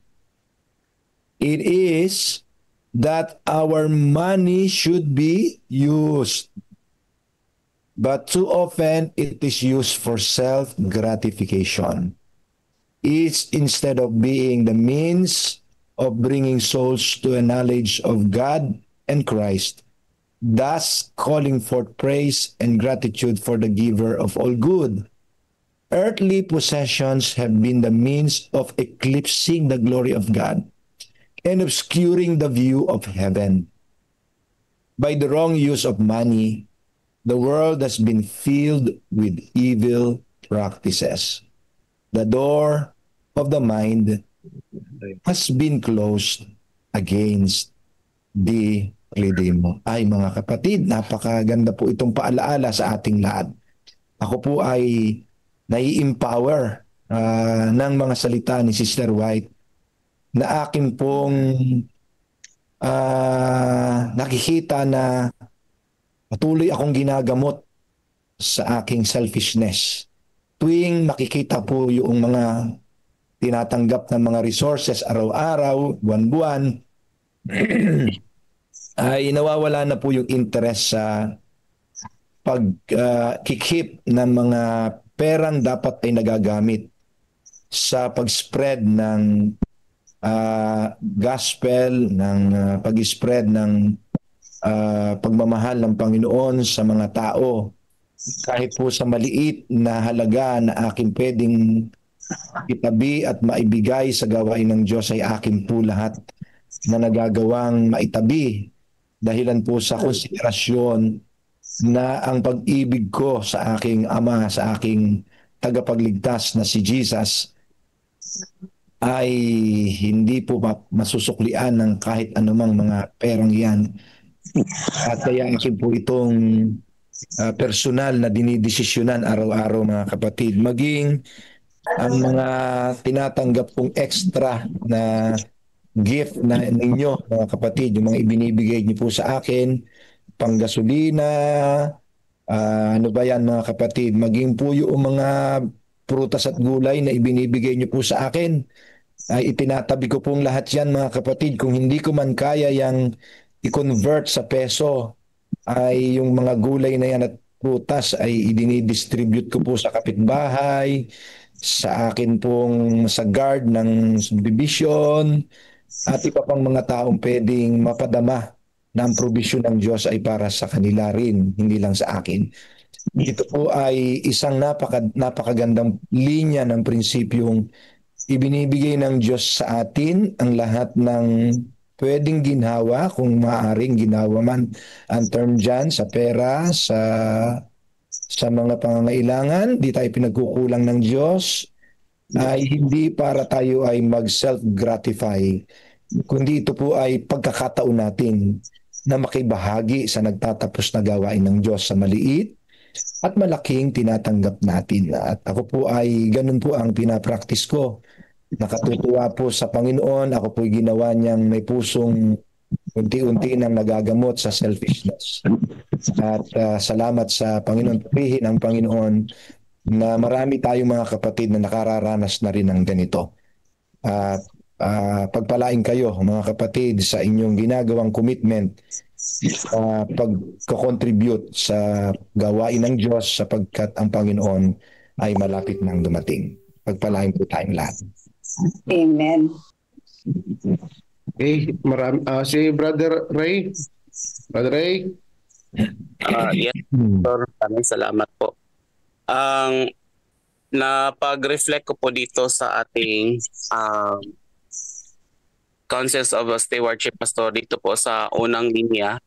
It is that our money should be used, but too often it is used for self-gratification. It's instead of being the means of bringing souls to a knowledge of God and Christ, thus calling forth praise and gratitude for the giver of all good. Earthly possessions have been the means of eclipsing the glory of God and obscuring the view of heaven. By the wrong use of money, the world has been filled with evil practices. The door of the mind has been closed against the Redeemer. Ay mga kapatid, napakaganda po itong paalaala sa ating lahat. Ako po ay nai-empower ng mga salita ni Sister White na akin pong nakikita na patuloy akong ginagamot sa aking selfishness. Tuwing makikita po yung mga tinatanggap ng mga resources araw-araw, buwan-buwan, ay nawawala na po yung interest sa pag-keep ng mga perang dapat ay nagagamit sa pag-spread ng gospel, ng pag-spread ng pagmamahal ng Panginoon sa mga tao. Kahit po sa maliit na halaga na aking pwedeng itabi at maibigay sa gawain ng Diyos ay akin po lahat na nagagawang maitabi. Dahilan po sa konsiderasyon na ang pag-ibig ko sa aking Ama, sa aking tagapagligtas na si Jesus ay hindi po masusuklian ng kahit anumang mga perang yan. At kaya akin po itong personal na dinidesisyonan araw-araw, mga kapatid. Maging ang mga tinatanggap kong extra na gift na ninyo, mga kapatid, yung mga ibinibigay niyo po sa akin, panggasolina, ano ba yan mga kapatid, maging po yung mga prutas at gulay na ibinibigay niyo po sa akin, ay itinatabi ko pong lahat yan mga kapatid. Kung hindi ko man kaya yang i-convert sa peso, ay yung mga gulay na yan at prutas ay idinidistribute ko po sa kapitbahay, sa akin pong sa guard ng subdivision, at iba pang mga taong pwedeng mapadama na ang probisyon ng Diyos ay para sa kanila rin, hindi lang sa akin. Ito po ay isang napakagandang linya ng prinsipyong ibinibigay ng Diyos sa atin ang lahat ng pwedeng ginhawa, kung maaaring ginawa man ang term dyan, sa pera, sa mga pangangailangan, di tayo pinagkukulang ng Diyos, ay hindi para tayo ay mag-self-gratify, kundi ito po ay pagkakataon natin na makibahagi sa nagtatapos na gawain ng Diyos sa maliit at malaking tinatanggap natin. At ako po ay ganun po ang pinapractice ko. Nakatutuwa po sa Panginoon, ako po ginawa niyang may pusong unti-unti nang nagagamot sa selfishness. At salamat sa Panginoon, purihin ang Panginoon na marami tayong mga kapatid na nakararanas na rin ng ganito. At pagpalain kayo mga kapatid sa inyong ginagawang commitment, pagko-contribute sa gawain ng Diyos sapagkat ang Panginoon ay malapit nang dumating. Pagpalain po tayong lahat. Amen. Okay, si Brother Ray. Brother Ray. Yes, Pastor. Maraming salamat po. Ang napag-reflect ko po dito sa ating Councils of Stewardship, Pastor, dito po sa unang linya,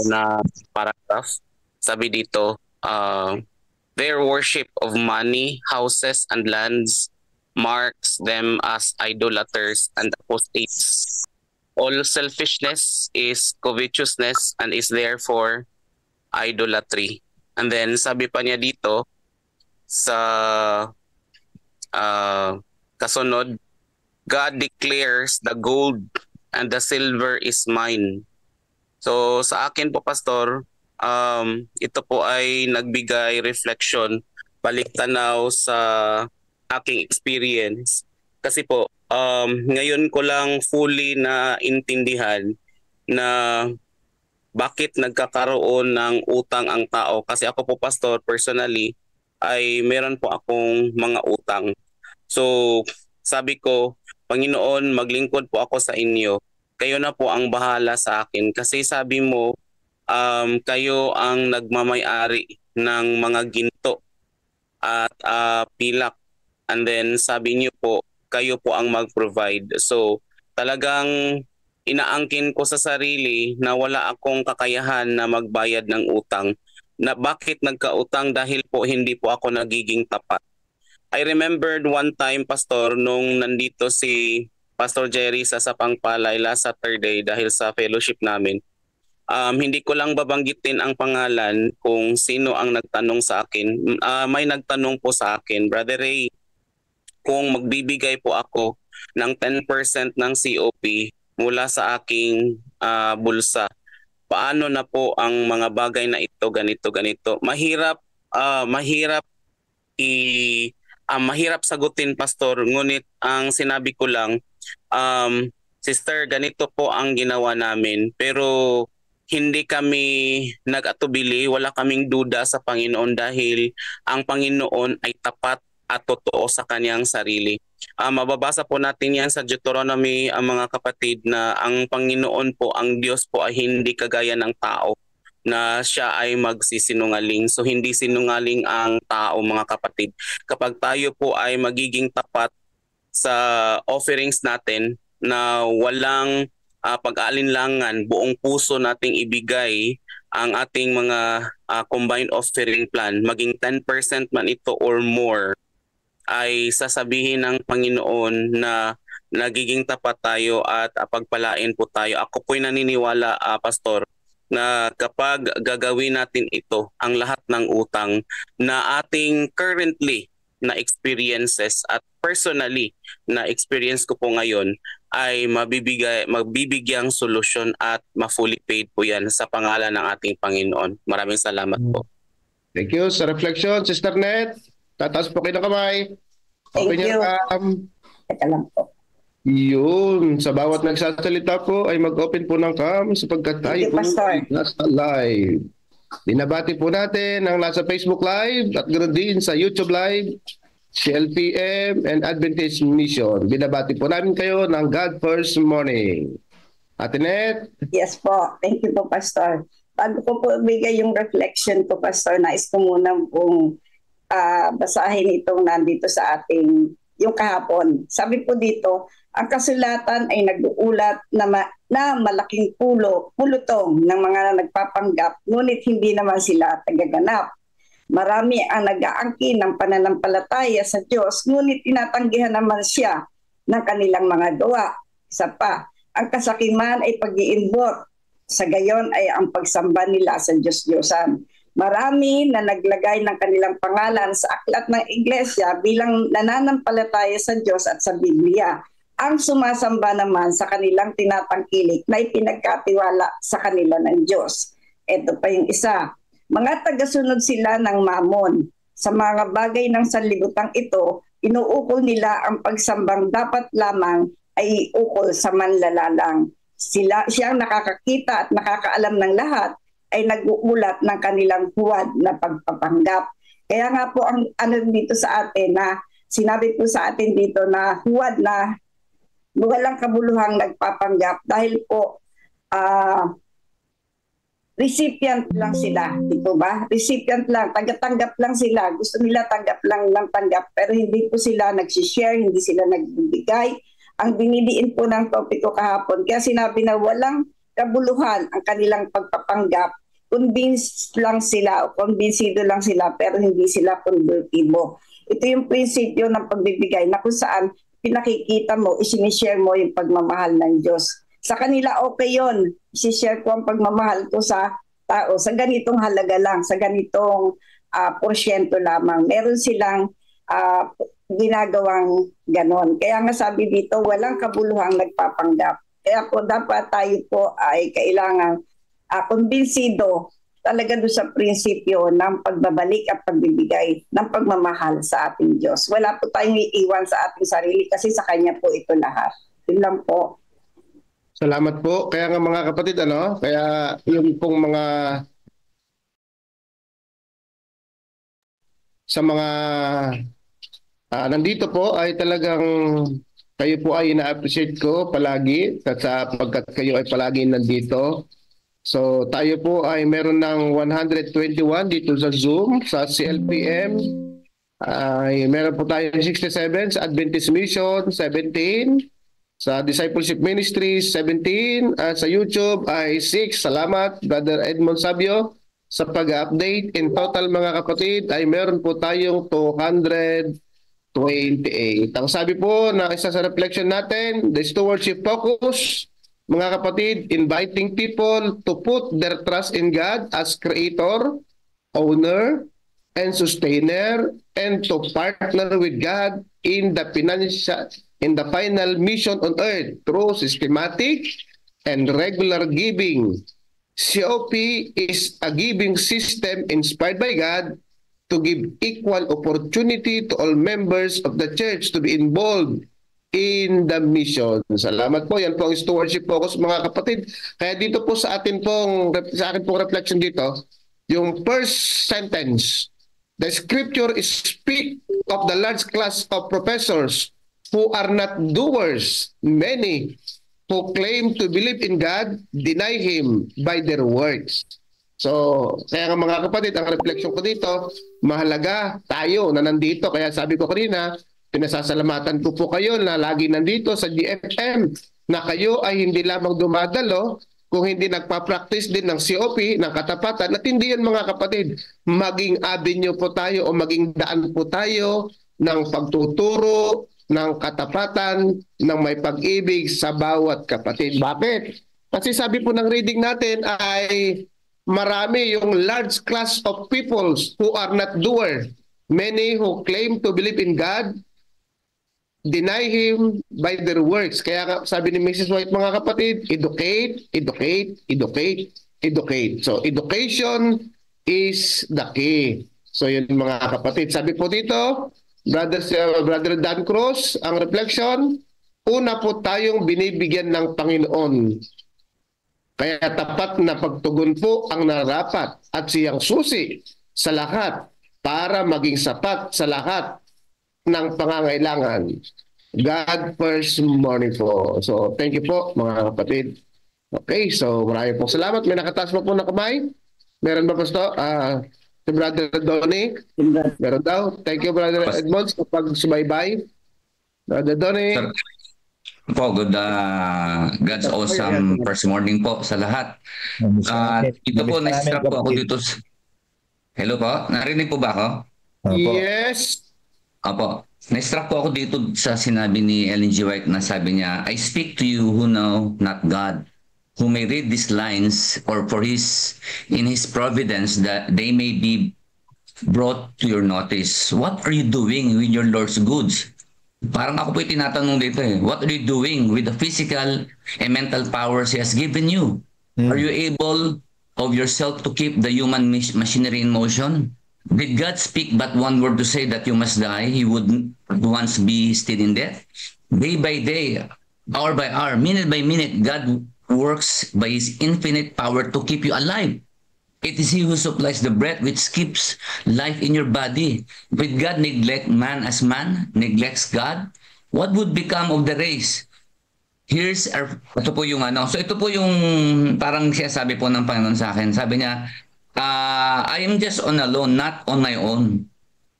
una paragraph, sabi dito, their worship of money, houses, and lands marks them as idolaters and apostates. All selfishness is covetousness and is therefore idolatry. And then sabi pa niya dito sa kasunod, God declares the gold and the silver is mine. So sa akin po, Pastor, ito po ay nagbigay reflection, balik tanaw sa aking experience. Kasi po, ngayon ko lang fully na intindihan na bakit nagkakaroon ng utang ang tao. Kasi ako po, Pastor, personally, ay meron po akong mga utang. So sabi ko, Panginoon, maglingkod po ako sa inyo. Kayo na po ang bahala sa akin. Kasi sabi mo, kayo ang nagmamay-ari ng mga ginto at pilak. And then sabi niyo po, kayo po ang mag-provide. So talagang inaangkin ko sa sarili na wala akong kakayahan na magbayad ng utang. Na bakit nagkautang? Dahil po hindi po ako nagiging tapat. I remembered one time, Pastor, nung nandito si Pastor Jerry sa Sapangpalay last Saturday dahil sa fellowship namin. Hindi ko lang babanggitin ang pangalan kung sino ang nagtanong sa akin. May nagtanong po sa akin, Brother Ray, kung magbibigay po ako ng 10% ng COP mula sa aking bulsa, paano na po ang mga bagay na ito, ganito. Mahirap sagutin, Pastor, ngunit ang sinabi ko lang, sister, ganito po ang ginawa namin, pero hindi kami nag-atubili, wala kaming duda sa Panginoon dahil ang Panginoon ay tapat at totoo sa kanyang sarili. Mababasa po natin yan sa Deuteronomy, ang mga kapatid, na ang Panginoon po, ang Diyos po ay hindi kagaya ng tao na siya ay magsisinungaling. So hindi sinungaling ang tao, mga kapatid. Kapag tayo po ay magiging tapat sa offerings natin na walang pag-aalinlangan, buong puso nating ibigay ang ating mga combined offering plan, maging 10% man ito or more, ay sasabihin ng Panginoon na nagiging tapat tayo at pagpalain po tayo. Ako po'y naniniwala, Pastor, na kapag gagawin natin ito, ang lahat ng utang na ating currently na experiences at personally na experience ko po ngayon ay mabibigyang solusyon at ma-fully paid po yan sa pangalan ng ating Panginoon. Maraming salamat po. Thank you. Sa reflection, Sister Net, tataas po kayo ng kamay. Thank you. Teka lang po. Yun, sa bawat nagsasalita po ay mag-open po ng cam sapagkat tayo po ay nasa live. Binabati po natin ang nasa Facebook Live at ganoon din sa YouTube Live, CLPM and Adventist Mission. Binabati po namin kayo ng God First Morning. Ate Net? Yes po. Thank you po, Pastor. Bago ko po bigay yung reflection ko, Pastor, nais ko muna pong basahin itong nandito sa ating yung kahapon. Sabi po dito, ang kasulatan ay nag-uulat na malaking pulutong ng mga nagpapanggap, ngunit hindi naman sila tagaganap. Marami ang nag-aangkin ng pananampalataya sa Diyos, ngunit tinatanggihan naman siya ng kanilang mga gawa. Isa pa, ang kasakiman ay pag-iimbot, sa gayon ay ang pagsamba nila sa Diyos-Diyosan. Marami na naglagay ng kanilang pangalan sa aklat ng iglesia bilang nananampalataya sa Diyos at sa Biblia. Ang sumasamba naman sa kanilang tinatangkilik na ipinagkatiwala sa kanila ng Diyos. Ito pa yung isa. Mga tagasunod sila ng mamon. Sa mga bagay ng sanlibutan ito, inuukol nila ang pagsambang dapat lamang ay ukol sa manlalalang. Siyang nakakakita at nakakaalam ng lahat ay nag-uulat ng kanilang huwad na pagpapanggap. Kaya nga po ang ano dito sa atin na sinabi po sa atin dito na huwad na walang kabuluhang nagpapanggap dahil po recipient lang sila, dito ba? Recipient lang, tanggap lang sila. Gusto nila tanggap lang ng tanggap pero hindi po sila nagsishare, hindi sila nagbibigay. Ang dinidiin po ng topic ko kahapon, kaya sinabi na walang kabuluhan ang kanilang pagpapanggap, convinced lang sila o konbinsido lang sila pero hindi sila konvertibo. Ito yung prinsipyo ng pagbibigay na kung saan pinakikita mo, isinishare mo yung pagmamahal ng Diyos. Sa kanila okay yon, isishare ko ang pagmamahal ko sa tao sa ganitong halaga lang, sa ganitong porsyento lamang. Meron silang ginagawang ganon. Kaya nga sabi dito, walang kabuluhang nagpapanggap. Kaya po dapat tayo po ay kailangan kumbinsido talaga doon sa prinsipyo ng pagbabalik at pagbibigay ng pagmamahal sa ating Diyos. Wala po tayong iiwan sa ating sarili kasi sa Kanya po ito lahat. Yun lang po. Salamat po. Kaya nga mga kapatid, kaya yung pong mga sa mga nandito po ay talagang kayo po ay ina-appreciate ko palagi sapagkat kayo ay palagi nandito. So tayo po ay meron ng 121 dito sa Zoom, sa CLPM. Ay meron po tayo 67 sa Adventist Mission, 17. Sa Discipleship Ministries, 17. At sa YouTube ay 6. Salamat, Brother Edmond Sabio, sa pag-update. In total mga kapatid ay meron po tayong 228. Ang sabi po na isa sa reflection natin, the stewardship focus, mga kapatid, inviting people to put their trust in God as creator, owner, and sustainer, and to partner with God in the final mission on earth through systematic and regular giving. COP is a giving system inspired by God to give equal opportunity to all members of the church to be involved in the mission. Salamat po. Yan po ang stewardship focus mga kapatid. Kaya dito po sa akin pong reflection dito, yung first sentence, the scripture speak of the large class of professors who are not doers. Many who claim to believe in God deny Him by their works. So, kaya nga mga kapatid, ang reflection ko dito, mahalaga tayo na nandito. Kaya sabi ko kanina, pinasasalamatan ko po kayo na lagi nandito sa GFM, na kayo ay hindi lamang dumadalo, kung hindi nagpa-practice din ng COP, ng katapatan, at hindi yan mga kapatid, maging avenue po tayo o maging daan po tayo ng pagtuturo, ng katapatan, ng may pag-ibig sa bawat kapatid. Bakit? Kasi sabi po ng reading natin ay marami yung large class of people who are not doer. Many who claim to believe in God deny Him by their works. Kaya nga, sabi ni Mrs. White, mga kapatid, educate, educate, educate, educate. So, education is the key. So, yun mga kapatid. Sabi po dito, Brother Dan Cruz, ang reflection, una po tayong binibigyan ng Panginoon. Kaya tapat na pagtugon po ang narapat at siyang susi sa lahat para maging sapat sa lahat ng pangangailangan. God first morning po. So, thank you po mga kapatid. Okay, so maraming pong salamat. May nakataas pa po na kamay? Meron ba po ito? Si Brother Donnie? Meron daw. Thank you, Brother Edmonds, sa pagsubaybay. Brother Donnie. Po, God's awesome first morning po sa lahat. Ito po, na-strap po ako dito. Hello po, narinig po ba ako? Yes. Opo. Na-struck po ako dito sa sinabi ni Ellen G. White na sabi niya, I speak to you who know not God, who may read these lines or in His providence that they may be brought to your notice. What are you doing with your Lord's goods? Parang ako po tinatanong dito what are you doing with the physical and mental powers He has given you? Are you able of yourself to keep the human machinery in motion? Did God speak but one word to say that you must die? He would once be still in death. Day by day, hour by hour, minute by minute, God works by His infinite power to keep you alive. It is He who supplies the breath which keeps life in your body. With God neglect man as man neglects God, what would become of the race? Ito po yung So ito po yung parang siya sabi po ng Panginoon sa akin. Sabi niya, I am just on alone, not on my own.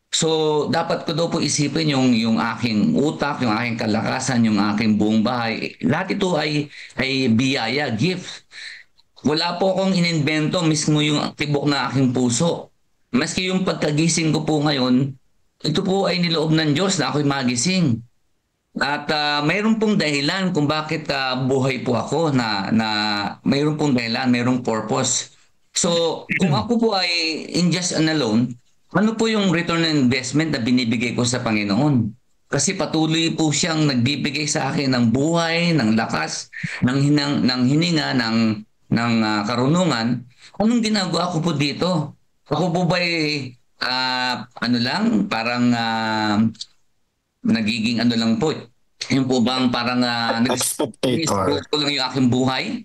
So, dapat ko daw po isipin yung aking utak, yung aking kalakasan, yung aking buong bahay. Lahat ito ay biyaya, gift. Wala po akong inimbento, mismo yung tibok na aking puso. Maski yung pagkagising ko po ngayon, ito po ay niloob ng Diyos na ako'y magising. At mayroon pong dahilan kung bakit buhay po ako na mayroon pong dahilan, mayroong purpose. So, kung ako po ay in just and alone, ano po yung return on investment na binibigay ko sa Panginoon? Kasi patuloy po siyang nagbibigay sa akin ng buhay, ng lakas, ng hininga, ng karunungan. Anong ginagawa ko po dito? Ako po ba parang nagiging lang po? Yung po bang parang nag-spectator ko lang yung aking buhay?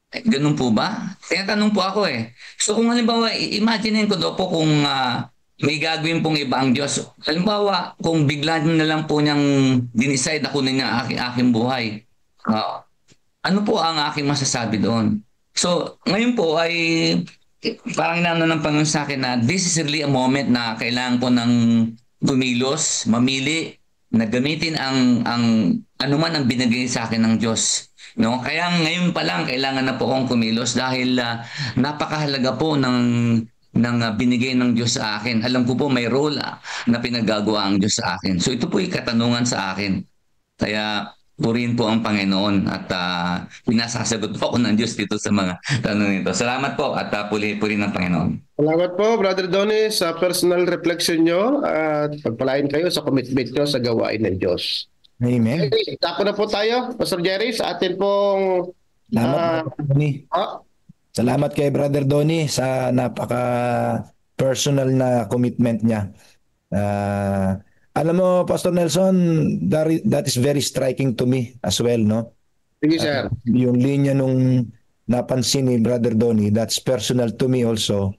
Ganun po ba? Tinatanong po ako So kung halimbawa, imaginein ko daw po kung may gagawin pong iba ang Diyos. Halimbawa, kung bigla na lang po niyang dinicide na kunin niya aking buhay. Ano po ang aking masasabi doon? So ngayon po ay parang inaano ng Panginoon sa akin na this is really a moment na kailangan ko ng tumilos, mamili, na gamitin ang anuman ang binigay sa akin ng Diyos. No, kaya ngayon pa lang kailangan na po akong kumilos dahil napakahalaga po ng binigay ng Diyos sa akin. Alam ko po may role na pinagagawa ang Diyos sa akin. So ito po ay katanungan sa akin. Kaya purihin po ang Panginoon at pinasasagot po ako ng Diyos dito sa mga tanong nito. Salamat po at purihin ang Panginoon. Salamat po, Brother Donnie, sa personal reflection nyo at pagpalain kayo sa commitment nyo sa gawain ng Diyos. Amen. Okay, tapo na po tayo, Pastor Jerry, sa atin pong... Salamat kay Brother Donnie sa napaka-personal na commitment niya. Alam mo, Pastor Nelson, that is very striking to me as well, no? Sige, sir. Yung linya nung napansin ni Brother Donnie, that's personal to me also.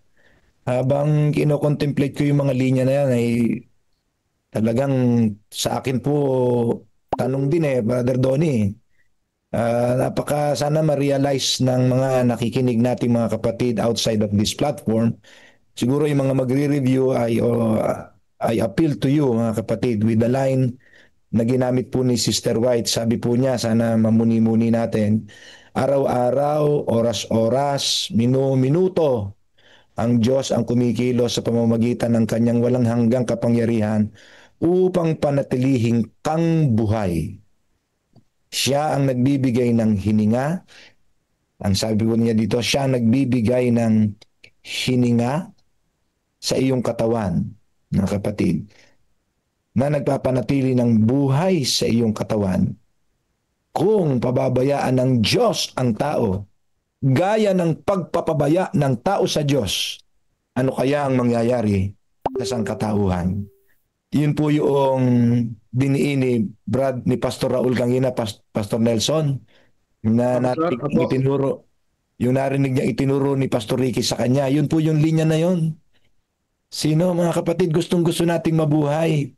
Habang kino-contemplate ko yung mga linya na yan, ay talagang sa akin po tanong din Brother Donnie. Sana ma-realize ng mga nakikinig nating mga kapatid outside of this platform. Siguro yung mga magre-review I appeal to you mga kapatid with the line na ginamit po ni Sister White. Sabi po niya, sana mamuni-muni natin. Araw-araw, oras-oras, minuto, ang Diyos ang kumikilos sa pamamagitan ng kanyang walang hanggang kapangyarihan upang panatilihing kang buhay. Siya ang nagbibigay ng hininga. Ang sabi ko niya dito, siya ang nagbibigay ng hininga sa iyong katawan. mga kapatid, na nagpapanatili ng buhay sa iyong katawan. Kung pababayaan ng Diyos ang tao, gaya ng pagpapabaya ng tao sa Diyos, ano kaya ang mangyayari sa sangkatauhan? Yun po yung diniin ni Pastor Raul kanina, Pastor Nelson, na narinig niya itinuro ni Pastor Ricky sa kanya. Yun po yung linya na yun. Sino, mga kapatid, gustong-gusto nating mabuhay,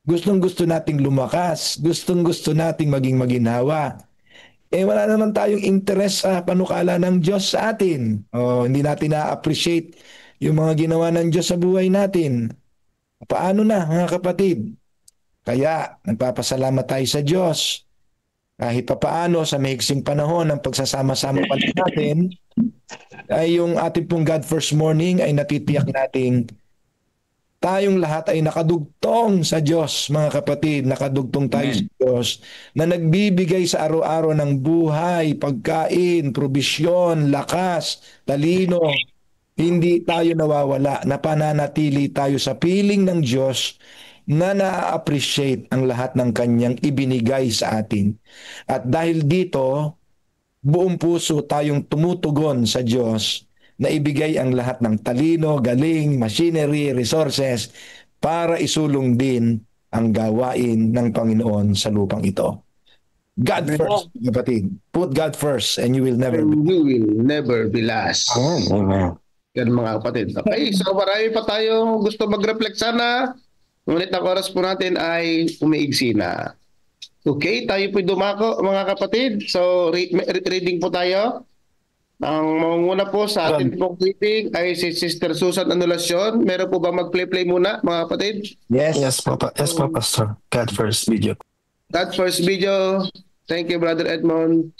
gustong-gusto nating lumakas, gustong-gusto nating maging maginhawa. Wala naman tayong interes sa panukala ng Diyos sa atin. Hindi natin na-appreciate yung mga ginawa ng Diyos sa buhay natin. Paano na, mga kapatid? Kaya, nagpapasalamat tayo sa Diyos. Kahit papaano sa mahigsing panahon ng pagsasama-sama pa natin, ay yung ating pong God First Morning ay natitiyak nating tayong lahat ay nakadugtong sa Diyos, mga kapatid. Nakadugtong tayo sa Diyos na nagbibigay sa araw-araw ng buhay, pagkain, probisyon, lakas, talino. Hindi tayo nawawala, napananatili tayo sa piling ng Diyos na na-appreciate ang lahat ng kanyang ibinigay sa atin. At dahil dito, buong puso tayong tumutugon sa Diyos na ibigay ang lahat ng talino, galing, machinery, resources para isulong din ang gawain ng Panginoon sa lupang ito. God first, kapatid. Put God first and you will never be last. Amen. Yan, mga kapatid. Okay, so marami pa tayo gusto mag-reflect sana. Ngunit ang oras po natin ay umiigsi na. Okay, tayo po dumako, mga kapatid. So, reading po tayo. Ang mangunguna po sa atin pong reading ay si Sister Susan Anulacion. Meron po ba mag-play muna, mga kapatid? Yes, po, Pastor. God first video. God first video. Thank you, Brother Edmond.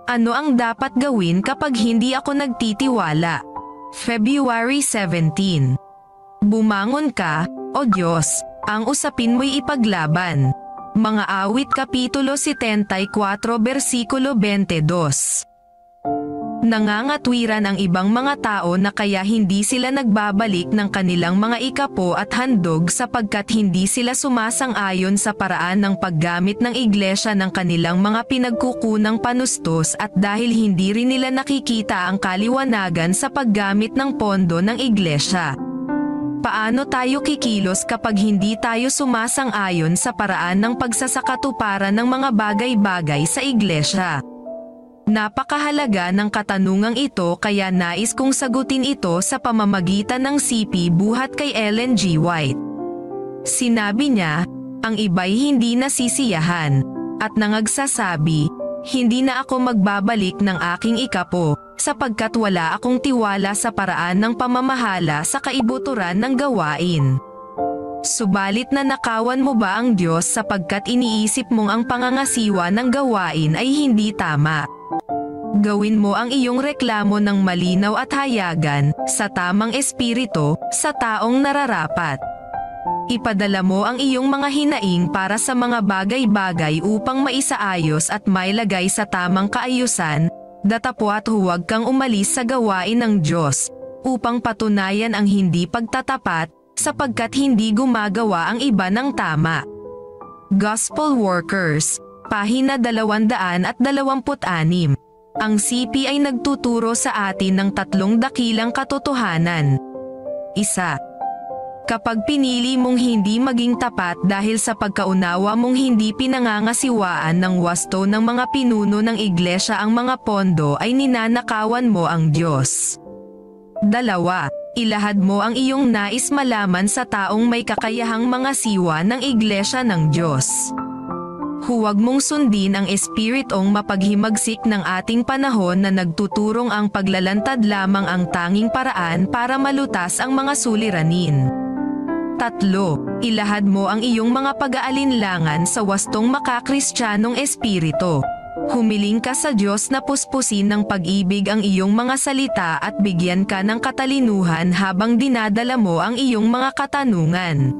Ano ang dapat gawin kapag hindi ako nagtitiwala? February 17. Bumangon ka, O Diyos, ang usapin mo'y ipaglaban. Mga Awit Kapitulo 74 versikulo 22. Nangangatwiran ang ibang mga tao na kaya hindi sila nagbabalik ng kanilang mga ikapo at handog sapagkat hindi sila sumasang-ayon sa paraan ng paggamit ng iglesia ng kanilang mga pinagkukunang panustos at dahil hindi rin nila nakikita ang kaliwanagan sa paggamit ng pondo ng iglesia. Paano tayo kikilos kapag hindi tayo sumasang-ayon sa paraan ng pagsasakatuparan ng mga bagay-bagay sa iglesia? Napakahalaga ng katanungang ito kaya nais kong sagutin ito sa pamamagitan ng CP buhat kay Ellen G. White. Sinabi niya, ang iba'y hindi nasisiyahan, at nangagsasabi, hindi na ako magbabalik ng aking ikapo, sapagkat wala akong tiwala sa paraan ng pamamahala sa kaibuturan ng gawain. Subalit nanakawan mo ba ang Diyos sapagkat iniisip mong ang pangangasiwa ng gawain ay hindi tama? Gawin mo ang iyong reklamo ng malinaw at hayagan, sa tamang espiritu, sa taong nararapat. Ipadala mo ang iyong mga hinaing para sa mga bagay-bagay upang maisaayos at mailagay sa tamang kaayusan, datapwat huwag kang umalis sa gawain ng Diyos, upang patunayan ang hindi pagtatapat, sapagkat hindi gumagawa ang iba ng tama. Gospel Workers, pahina 226. Ang CP ay nagtuturo sa atin ng 3 dakilang katotohanan. 1. Kapag pinili mong hindi maging tapat dahil sa pagkaunawa mong hindi pinangangasiwaan ng wasto ng mga pinuno ng iglesia ang mga pondo ay ninanakawan mo ang Diyos. 2. Ilahad mo ang iyong nais malaman sa taong may kakayahang mga siwa ng iglesia ng Diyos. Huwag mong sundin ang espiritong mapaghimagsik ng ating panahon na nagtuturong ang paglalantad lamang ang tanging paraan para malutas ang mga suliranin. 3. Ilahad mo ang iyong mga pag-aalinlangan sa wastong makakristyanong espiritu. Humiling ka sa Diyos na puspusin ng pag-ibig ang iyong mga salita at bigyan ka ng katalinuhan habang dinadala mo ang iyong mga katanungan.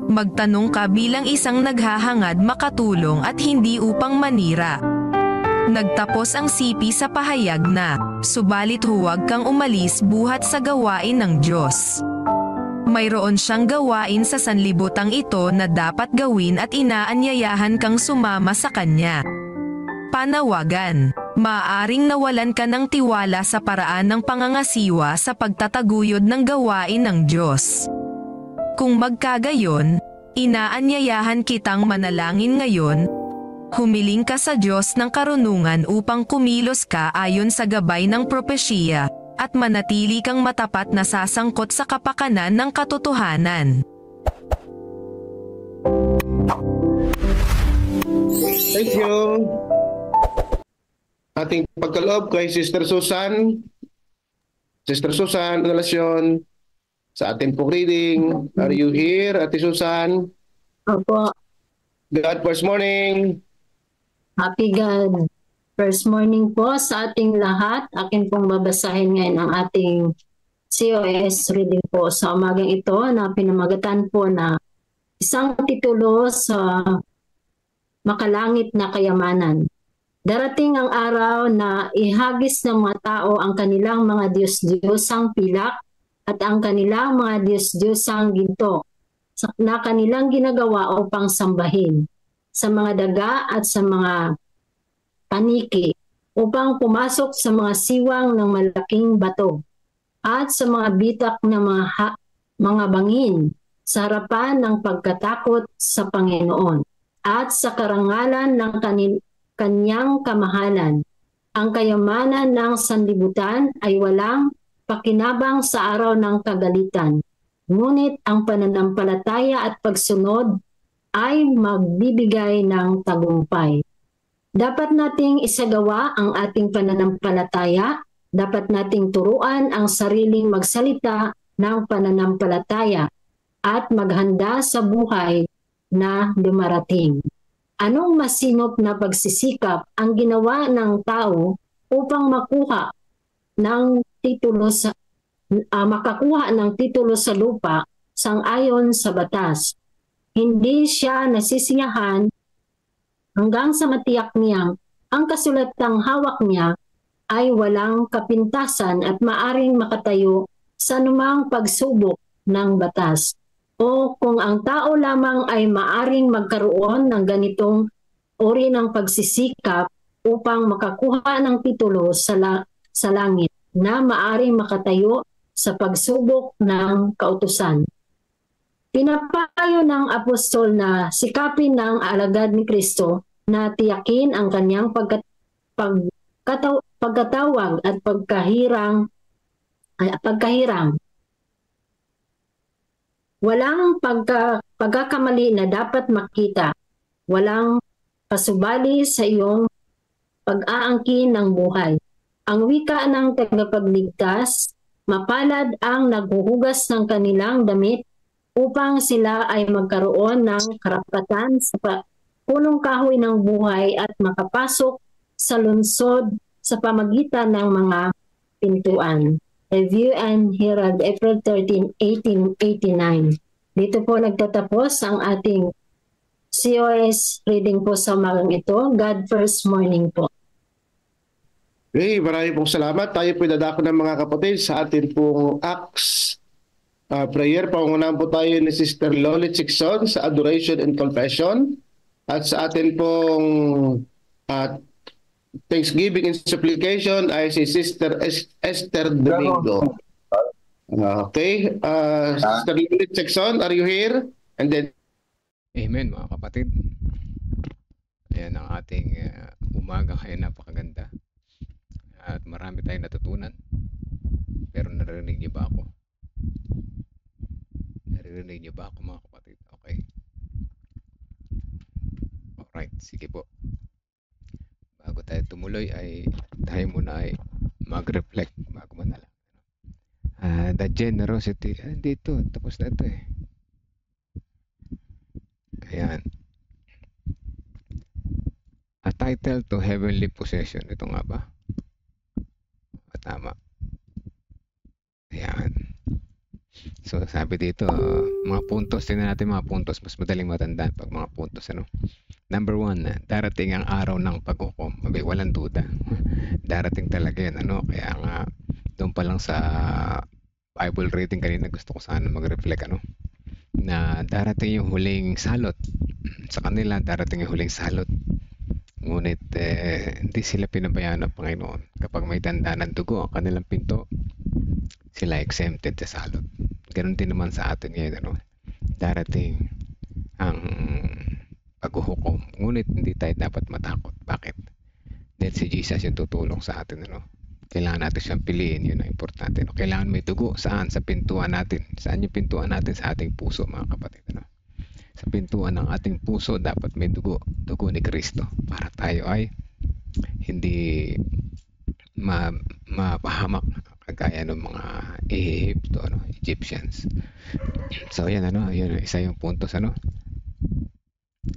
Magtanong ka bilang isang naghahangad makatulong at hindi upang manira. Nagtapos ang sipi sa pahayag na, subalit huwag kang umalis buhat sa gawain ng Diyos. Mayroon siyang gawain sa sanlibutang ito na dapat gawin at inaanyayahan kang sumama sa kanya. Panawagan. Maaaring nawalan ka ng tiwala sa paraan ng pangangasiwa sa pagtataguyod ng gawain ng Diyos. Kung magkagayon, inaanyayahan kitang manalangin ngayon, humiling ka sa Diyos ng karunungan upang kumilos ka ayon sa gabay ng propesya, at manatili kang matapat na sasangkot sa kapakanan ng katotohanan. Thank you. Ating pagkaloob kay Sister Susan. Sister Susan, relasyon sa ating pong reading. Are you here, Ate Susan? Opo. God first morning. Happy God. First morning po sa ating lahat. Akin pong babasahin ngayon ang ating COS reading po sa umagang ito na pinamagatan po na isang titulo sa makalangit na kayamanan. Darating ang araw na ihagis ng mga tao ang kanilang mga Diyos-Diyosang pilak at ang kanilang mga Diyos-Diyosang ginto na kanilang ginagawa upang sambahin sa mga daga at sa mga paniki upang pumasok sa mga siwang ng malaking bato at sa mga bitak ng mga bangin sa harapan ng pagkatakot sa Panginoon at sa karangalan ng kanyang kamahalan. Ang kayamanan ng sanlibutan ay walang pakinabang sa araw ng kagalitan. Ngunit ang pananampalataya at pagsunod ay magbibigay ng tagumpay. Dapat nating isagawa ang ating pananampalataya. Dapat nating turuan ang sariling magsalita ng pananampalataya at maghanda sa buhay na dumarating. Anong masinop na pagsisikap ang ginawa ng tao upang makakuha ng titulo sa lupa sang-ayon sa batas? Hindi siya nasisiyahan hanggang sa matiyak niyang ang kasulatang hawak niya ay walang kapintasan at maaring makatayo sa anumang pagsubok ng batas. O kung ang tao lamang ay maaring magkaroon ng ganitong uri ng pagsisikap upang makakuha ng titulo sa langit na maaring makatayo sa pagsubok ng kautusan. Pinapayo ng apostol na sikapin ng alagad ni Kristo na tiyakin ang kanyang pagkatawag at pagkahirang. Walang pagkakamali na dapat makita. Walang pasubali sa iyong pag-aangkin ng buhay. Ang wika ng tagapagligtas, mapalad ang naghuhugas ng kanilang damit upang sila ay magkaroon ng karapatan sa punong kahoy ng buhay at makapasok sa lungsod sa pamagitan ng mga pintuan. Review and Herald, April 13, 1889. Dito po nagtatapos ang ating COS reading po sa umagang ito. God first morning po. Okay, maraming pong salamat. Tayo po dadako ng mga kapatid sa ating pong Acts prayer. Pangunahan po tayo ni Sister Lolit Sixon sa Adoration and Confession. At sa atin pong Thanksgiving and Supplication ay si Sister Esther Domingo. Okay. Sister Lolit Sixon, are you here? And then Amen mga kapatid. Ayan ang ating umaga kaya napakaganda. At marami tayong natutunan. Pero naririnig niyo ba ako? Naririnig niyo ba ako mga kapatid? Okay. Alright, sige po. Bago tayo tumuloy ay tayo muna ay mag-reflect bago manala. The generosity. Dito, tapos na ito eh. Ayan. A title to heavenly possession. Ito nga ba? Tama. Ayan. So sabi dito, mga puntos, tingnan natin mga puntos, mas madaling matandaan pag mga puntos, ano. Number 1, darating ang araw ng paghukom. Okay, walang duda. Darating talaga yan, ano. Kaya nga, doon pa lang sa Bible reading kanina, gusto ko sana mag-reflect, ano, na darating yung huling salot. Sa kanila, darating yung huling salot. Ngunit hindi sila pinabayaan ng Panginoon. Kapag may tanda ng dugo ang kanilang pinto, sila exempted sa salot. Ganon din naman sa atin ngayon, ano? Darating ang paghuhukom. Ngunit hindi tayo dapat matakot. Bakit? Dahil si Jesus yung tutulong sa atin, ano? Kailangan natin siyang piliin, yun ang importante, no? Kailangan may dugo. Saan? Sa pintuan natin. Saan yung pintuan natin? Sa ating puso, mga kapatid, ano? Sa pintuan ng ating puso dapat may dugo ni Kristo, para tayo ay hindi mapahamak kagaya ng mga Ehipto, ano, Egyptians. So yan, ano, yun isa yung puntos, ano.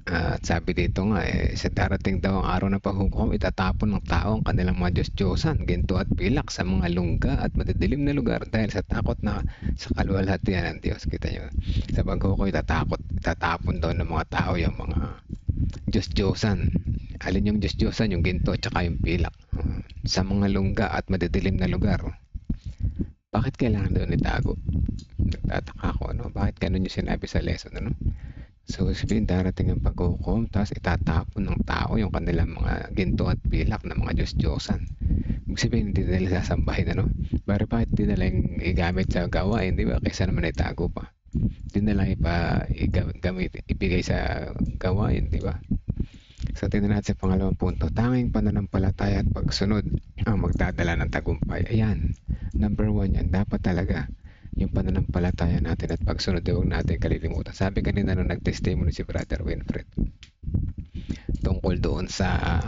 At sabi dito nga, sa darating daw ang araw ng paghukom, itatapon ng tao ang kanilang mga Diyos-Diyosan, ginto at pilak sa mga lungga at madidilim na lugar dahil sa takot na sa kaluwalhatian ng Diyos. Kita nyo, sa paghukom itatapon daw ng mga tao yung mga Diyos-Diyosan. Alin yung Diyos-Diyosan? Yung ginto at saka yung pilak, sa mga lungga at madidilim na lugar. Bakit kailangan doon itago? Nagtataka ko, ano? Bakit ganun yung sinabi sa lesson, ano? So, sabihin, darating ang paghukom, tapos itatapon ng tao yung kanilang mga ginto at pilak na mga Diyos-Diyosan. Ibig sabihin, hindi nila sasambahin, ano? Pero bakit hindi nila igamit sa gawain, di ba? Kaysa naman itago pa. Hindi nila ibigay sa gawain, di ba? So, tingnan natin sa pangalawang punto. Tanging pananampalataya at pagsunod ang magdadala ng tagumpay. Ayan, number 1 yan. Dapat talaga yung pananampalataya natin at pagsunod, huwag natin kalilimutan. Sabi kanina nung nag-testimony si Brother Winfred tungkol doon sa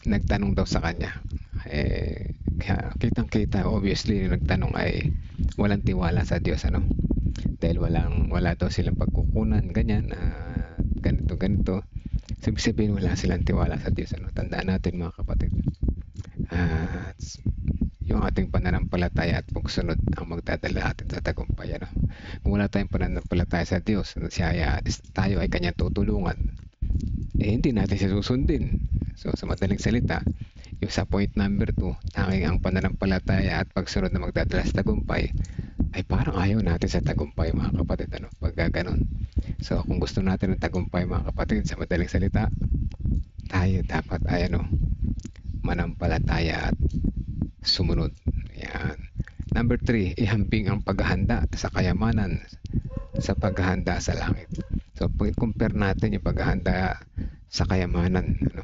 nagtanong daw sa kanya, kitang-kita, obviously yung nagtanong ay walang tiwala sa Diyos, ano, dahil wala daw silang pagkukunan, ganyan, ganito. Sabihin, wala silang tiwala sa Diyos, ano. Tandaan natin, mga kapatid, yung ating pananampalataya at pagsunod ang magdadala natin sa tagumpay, ano. Kung wala tayong pananampalataya sa Diyos, tayo ay kanyang tutulungan, hindi natin siya susundin. So sa madaling salita, yung sa point number 2, tanging ang pananampalataya at pagsunod na magdadala sa tagumpay, ay parang ayaw natin sa tagumpay, mga kapatid, ano, pag gano'n. So kung gusto natin ng tagumpay, mga kapatid, sa madaling salita, tayo dapat ay manampalataya at sumunod. Yan. Number 3, ihambing ang paghahanda sa kayamanan sa paghahanda sa langit. So compare natin yung paghahanda sa kayamanan, ano,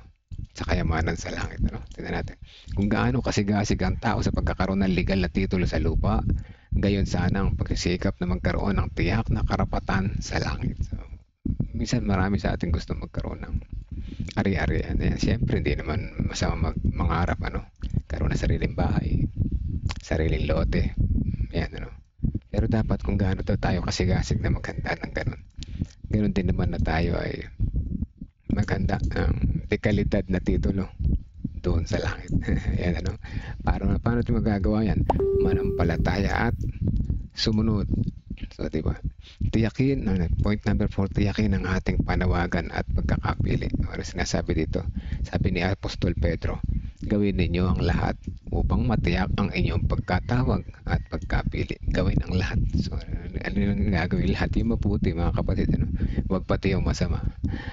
sa kayamanan sa langit, ano. Tingnan natin kung gaano kasigasig ang tao sa pagkakaroon ng legal na titulo sa lupa, gayon sana ang pagsisikap na magkaroon ng tiyak na karapatan sa langit. So minsan marami sa atin gusto magkaroon ng ari-arian. Siyempre hindi naman masama mangarap, ano, karoon ng sariling bahay, sariling lote, yan, ano. Pero dapat kung gaano tayo kasigasig na maghanda ng ganun din naman na tayo ay maghanda ng dekalidad na titulo doon sa langit. Yan, ano. Paano ito magagawa yan? Manampalataya at sumunod. So, diba? Tiyakin, point number 4, tiyakin ang ating panawagan at pagkakapili. Ano sinasabi dito? Sabi ni Apostol Pedro, gawin ninyo ang lahat upang matiyak ang inyong pagkatawag at pagkapili. Gawin ang lahat. So, ano yung gagawin? Lahat yung mabuti, mga kapatid, ano? Huwag pati yung masama.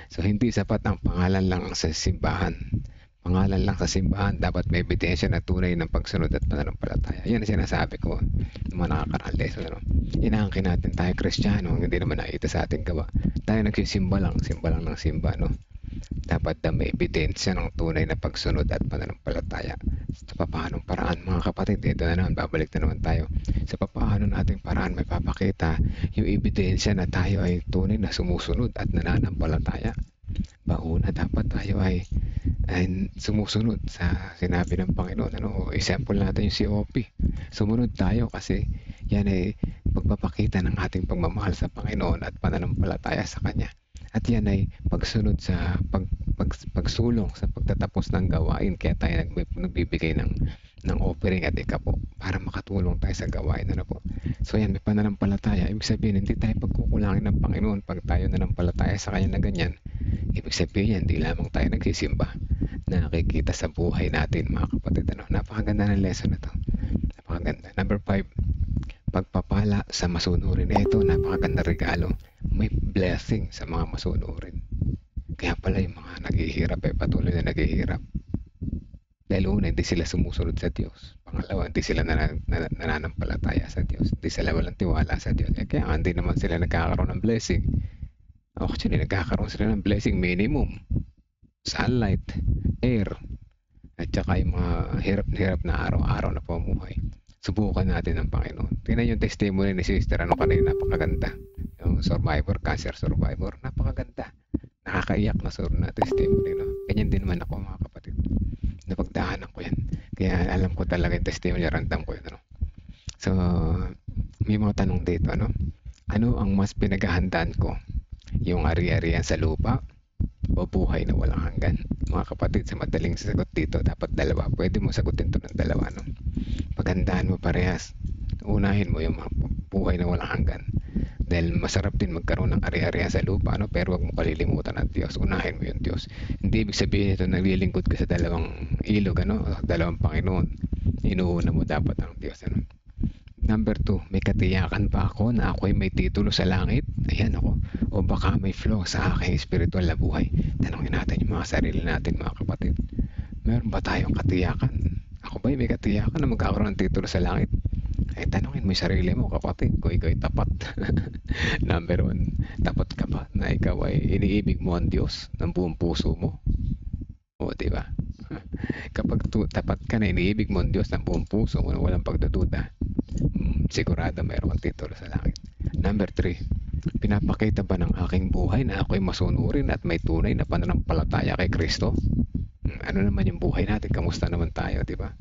So, hindi sapat ang pangalan lang sa simbahan. Pangalan lang sa simbahan, dapat may ebidensya na tunay ng pagsunod at pananampalataya. Yan ang sinasabi ko ng mga nakakaraang lesson, ano? Inaangkin natin tayo Kristiyano, hindi naman nakita sa ating gawa. Tayo nagsisimba lang ng simba, no? Dapat na may ebidensya ng tunay na pagsunod at pananampalataya. Sa papaanong paraan, mga kapatid, ito na naman, babalik na naman tayo. Sa papaano nating paraan may papakita yung ebidensya na tayo ay tunay na sumusunod at nananampalataya. Bauna, dapat tayo ay sumusunod sa sinabi ng Panginoon, ano. Example natin yung COP. Sumunod tayo kasi yan ay pagpapakita ng ating pagmamahal sa Panginoon at pananampalataya sa Kanya. At yan ay pagsunod sa pagsulong sa pagtatapos ng gawain. Kaya tayo nagbibigay ng offering at ikapo para makatulong tayo sa gawain. Ano po? So yan, may pananampalataya. Ibig sabihin, hindi tayo pagkukulangin ng Panginoon pag tayo nanampalataya sa Kanya na ganyan. Ibig sabihin, hindi lamang tayo nagsisimba, nakikita sa buhay natin, mga kapatid. Ano? Napakaganda ng lesson na to. Napakaganda. Number 5, pagpapala sa masunurin. Ito, napakaganda regalo. May blessing sa mga masunurin. Kaya pala yung mga naghihirap patuloy na naghihirap. Dahil una, hindi sila sumusunod sa Diyos. Pangalawa, hindi sila nananampalataya sa Diyos. Hindi sila walang tiwala sa Diyos. Kaya hindi naman sila nagkakaroon ng blessing. Actually, nagkakaroon sila ng blessing minimum. Sunlight, air, at saka yung mga hirap na araw-araw na pamumuhay. Subukan natin ng Panginoon. Tingnan yung testimony ni Sister kanina, napakaganda. Yung survivor, cancer survivor, napakaganda. Nakakaiyak na testimony. No? Ganyan din naman ako, mga kapatid. Napagdaanan ko yan. Kaya alam ko talaga yung testimony, random ko yun. Ano? So, may mga tanong dito. Ano ang mas pinaghahandaan ko? Yung ari-arian sa lupa o buhay na walang hanggan? Mga kapatid, sa madaling sagot dito, dapat dalawa. Pwede mo sagutin to ng dalawa. No? Paghandaan mo parehas. Unahin mo yung buhay na walang hanggan. Dahil masarap din magkaroon ng ari-arian sa lupa, no? Pero huwag mo kalilimutan ang Diyos. Unahin mo yung Diyos. Hindi ibig sabihin ito naglilingkod ka sa dalawang ilog, dalawang Panginoon. Inuuna mo dapat ang Diyos. Ano? Number 2, may katiyakan pa ako na ako'y may titulo sa langit? Ayan ako. O baka may flaw sa aking spiritual na buhay? Tanongin natin yung mga sarili natin, mga kapatid. Meron ba tayong katiyakan? Ako ba'y may katiyakan na magkakaroon ng titulo sa langit? Ay tanongin mo yung sarili mo, kapatid, kung ikaw ay tapat. Number 1, tapat ka ba na ikaw ay iniibig mo ang Diyos ng buong puso mo? O, diba? Kapag tapat ka na iniibig mo ang Diyos ng buong puso mo na walang pagdududa, sigurado mayroon kang titulo sa langit. Number 3, pinapakita ba ng aking buhay na ako'y masunurin at may tunay na pananampalataya kay Kristo? Ano naman yung buhay natin? Kamusta naman tayo, diba?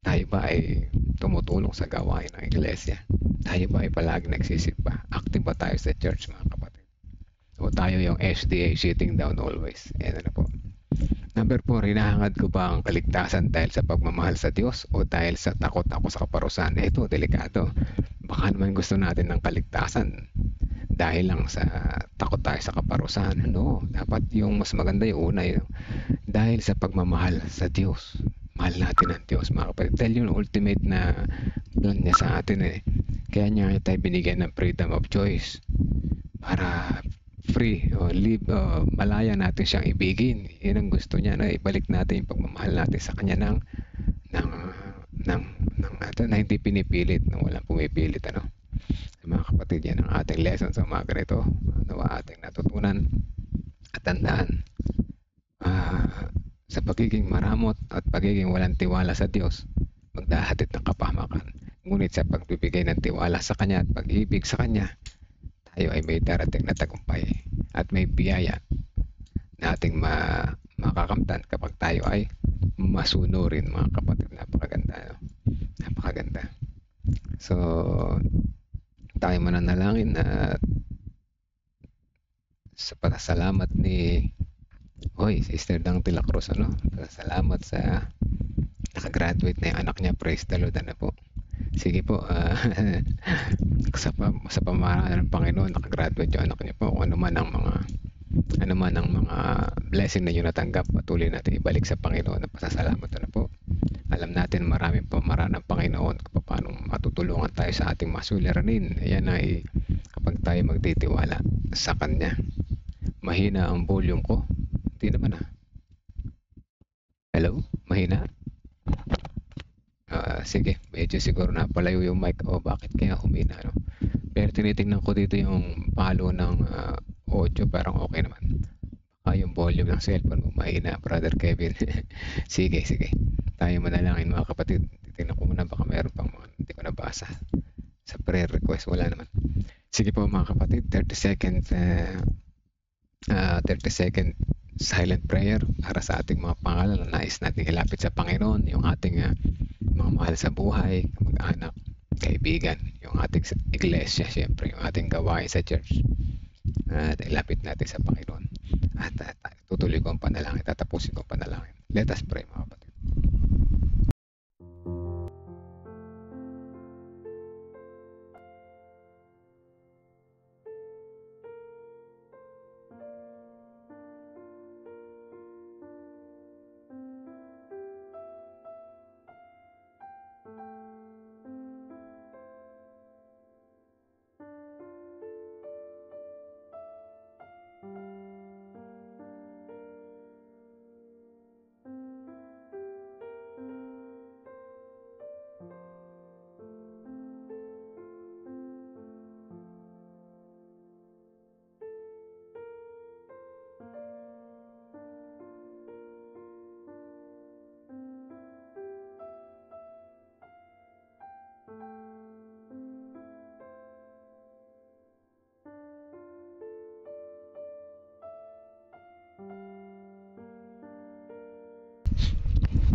Tayo ba ay tumutulong sa gawain ng iglesia? Tayo ba ay palagi nagsisimba? Active ba tayo sa church, mga kapatid? O tayo yung SDA, sitting down always? Ayan na po. Number 4, hinahangad ko ba ang kaligtasan dahil sa pagmamahal sa Diyos o dahil sa takot ako sa kaparusahan? Ito, delikado. Baka naman gusto natin ng kaligtasan dahil lang sa takot tayo sa kaparusahan. No, dapat yung mas maganda yung una. Dahil sa pagmamahal sa Diyos. Mahal natin ang Diyos, mga kapatid. Dahil yung ultimate na plan niya sa atin Kaya niya tayo binigyan ng freedom of choice para free o live, malaya natin siyang ibigin. Yun ang gusto niya, ibalik natin yung pagmamahal natin sa kanya na hindi pinipilit, na walang pumipilit. Mga kapatid, yan ang ating lesson sa umaga nito. Ating natutunan at tandaan sa pagiging maramot at pagiging walang tiwala sa Diyos, magdahatid ng kapahamakan. Ngunit sa pagbibigay ng tiwala sa Kanya at pag-ibig sa Kanya, tayo ay may darating na tagumpay at may biyaya na ating makakamtan kapag tayo ay masunurin, mga kapatid. Napakaganda. Napakaganda. So, tayo mananalangin at sa pasalamat ni Sister Dang de la Cruz, salamat sa nakagraduate na yung anak niya. Praise the Lord. Po. Sige po, sa pamamaraan ng Panginoon, nakagraduate yung anak niya po. Kung ano man ang mga blessing na yun natanggap, patuloy natin ibalik sa Panginoon na pasasalamat. Po. Alam natin maraming pamaraan ng Panginoon kung paano matutulungan tayo sa ating masuliranin. Ayan ay kapag tayo magtitiwala sa Kanya. Mahina ang volume ko. Hindi naman Hello? Mahina? Sige, medyo siguro napalayo yung mic. Bakit kaya humina? Pero tinitingnan ko dito yung palo ng audio, parang okay naman. Yung volume ng cellphone mo mahina, Brother Kevin. Sige. Tayo manalangin, mga kapatid. Titingnan ko muna, baka meron pang mga hindi ko nabasa sa prayer request. Wala naman. Sige po, mga kapatid, 30 second silent prayer para sa ating mga pangalan na nais natin ilapit sa Panginoon, yung ating mga mahal sa buhay, mag-anak, kaibigan, yung ating iglesia, siyempre, yung ating gawain sa church. Ilapit natin sa Panginoon. At tutuloy ko ang panalangin, tatapusin ko ang panalangin. Let us pray, mga kapatid.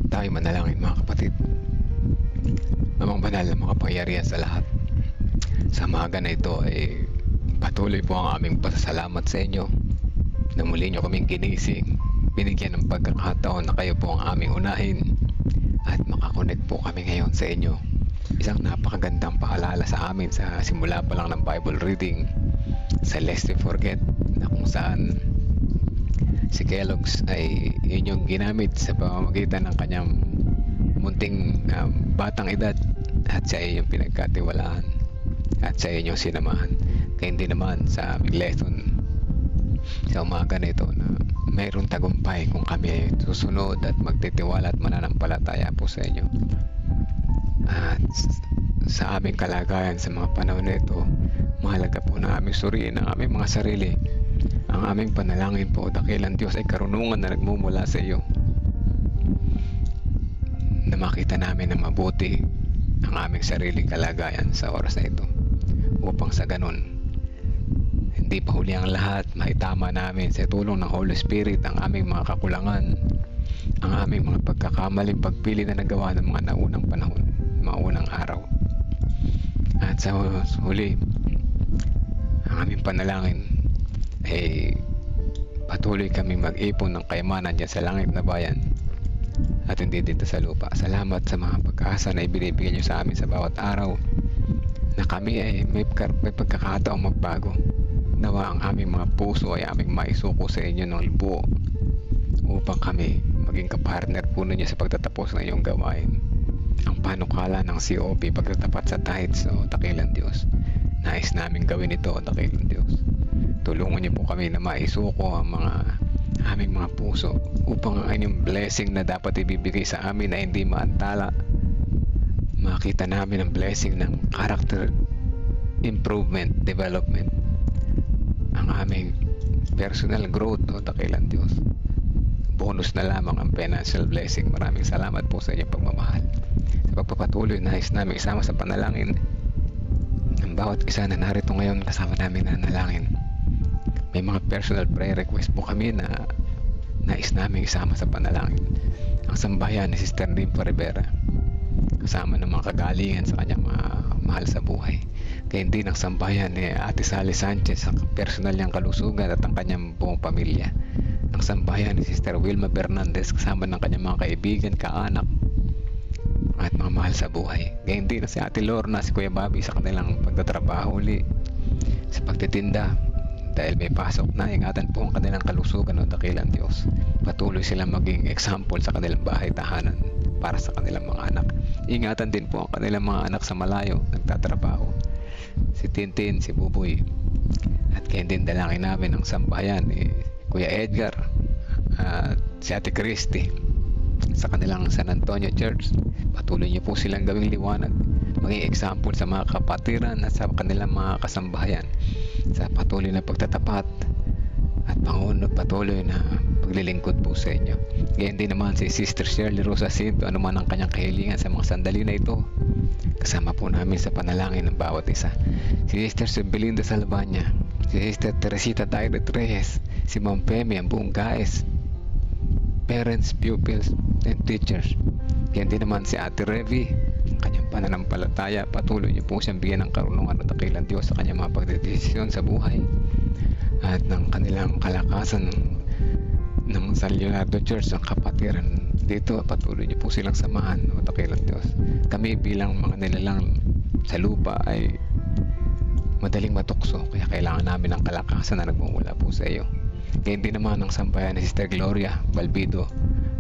Tayo manalangin, mga kapatid. Amang banal na makapangyarihan sa lahat, sa umaga na ito ay patuloy po ang aming pasasalamat sa inyo na muli nyo kaming ginising, binigyan ng pagkakataon na kayo po ang aming unahin at makakonect po kami ngayon sa inyo. Isang napakagandang paalala sa amin sa simula pa lang ng Bible reading sa Lest We Forget, na kung saan si Kellogg's ay yun yung ginamit sa pamamagitan ng kanyang munting batang edad, at siya ay yung pinagkatiwalaan at siya ay yung sinamahan. Kaya hindi naman sa aming lesson sa umaga na ito na mayroong tagumpay kung kami ay susunod at magtitiwala at mananampalataya po sa inyo. At sa aming kalagayan sa mga panahon na ito, mahalaga po na aming suriin ang aming mga sarili. Ang aming panalangin po, dakilang Diyos ay karunungan na nagmumula sa iyo, na makita namin na mabuti ang aming sariling kalagayan sa oras na ito, upang sa ganun hindi pa huli ang lahat, maitama namin sa tulong ng Holy Spirit ang aming mga kakulangan, ang aming mga pagkakamaling pagpili na nagawa ng mga naunang panahon, mga unang araw. At sa huli, ang aming panalangin ay patuloy kami mag-ipon ng kayamanan dyan sa langit na bayan at hindi dito sa lupa. Salamat sa mga pag-asa na ibinibigay nyo sa amin sa bawat araw, na kami ay may pagkakataong magbago. Nawa ang aming mga puso ay aming maisuko sa inyo ng buo, upang kami maging kapartner po ninyo sa pagtatapos ng iyong gawain. Ang panukala ng COP, pagtatapat sa tithes, o dakilang Diyos, nais namin gawin ito, o dakilang Diyos. Tulungan niyo po kami na maisuko ang mga aming mga puso, upang ang inyong blessing na dapat ibibigay sa amin na hindi maantala, makita namin ang blessing ng character improvement, development, ang aming personal growth, o dakilang Diyos. Bonus na lamang ang financial blessing. Maraming salamat po sa inyong pagmamahal. Sa pagpapatuloy, nais namin isama sa panalangin ang bawat isa na narito ngayon kasama namin na nalangin. May mga personal prayer request po kami na nais namin isama sa panalangin. Ang sambahayan ni Sister Nympha Rivera, kasama ng mga kagalingan sa kanyang mahal sa buhay. Kaya hindi ng sambahayan ni Ate Sally Sanchez, ang personal niyang kalusugan at ang kanyang buong pamilya. Ang sambahayan ni Sister Wilma Bernandez, kasama ng kanyang mga kaibigan, kaanak at mga mahal sa buhay. Kaya hindi na si Ate Lorna, si Kuya Bobby sa kanilang pagtatrabaho uli sa pagtitinda, dahil may pasok na. Ingatan po ang kanilang kalusugan, o dakilang Diyos. Patuloy silang maging example sa kanilang bahay tahanan para sa kanilang mga anak. Ingatan din po ang kanilang mga anak sa malayo, nagtatrabaho, si Tintin, si Buboy. At kaya din dalangin namin ang sambahayan ni Kuya Edgar at si Ate Christy sa kanilang San Antonio Church. Patuloy niyo po silang gawing liwanag, maging example sa mga kapatiran at sa kanilang mga kasambahayan, sa patuloy na pagtatapat at patuloy na paglilingkod po sa inyo. Ganyan din naman si Sister Shirley Rosa Cinto, anuman ang kanyang kahilingan sa mga sandali na ito, kasama po namin sa panalangin ng bawat isa. Si Sister Belinda Salvania, si Sister Teresita Dairet Reyes, si Ma'am Femi, ang buong GAES, parents, pupils, and teachers. Ganyan din naman si Ate Revi, ang kanyang pananampalataya. Patuloy niyo po siyang bigyan ng karunungan at dakilang Diyos sa kanyang mga pagdedesisyon sa buhay at ng kanilang kalakasan ng San Leonardo Church, ang kapatiran dito, patuloy niyo po silang samahan, o dakilang Diyos. Kami bilang mga nilalang sa lupa ay madaling matukso, kaya kailangan namin ng kalakasan na nagmumula po sa iyo. Ganyan din naman ang sambayan ni Sister Gloria Balbido,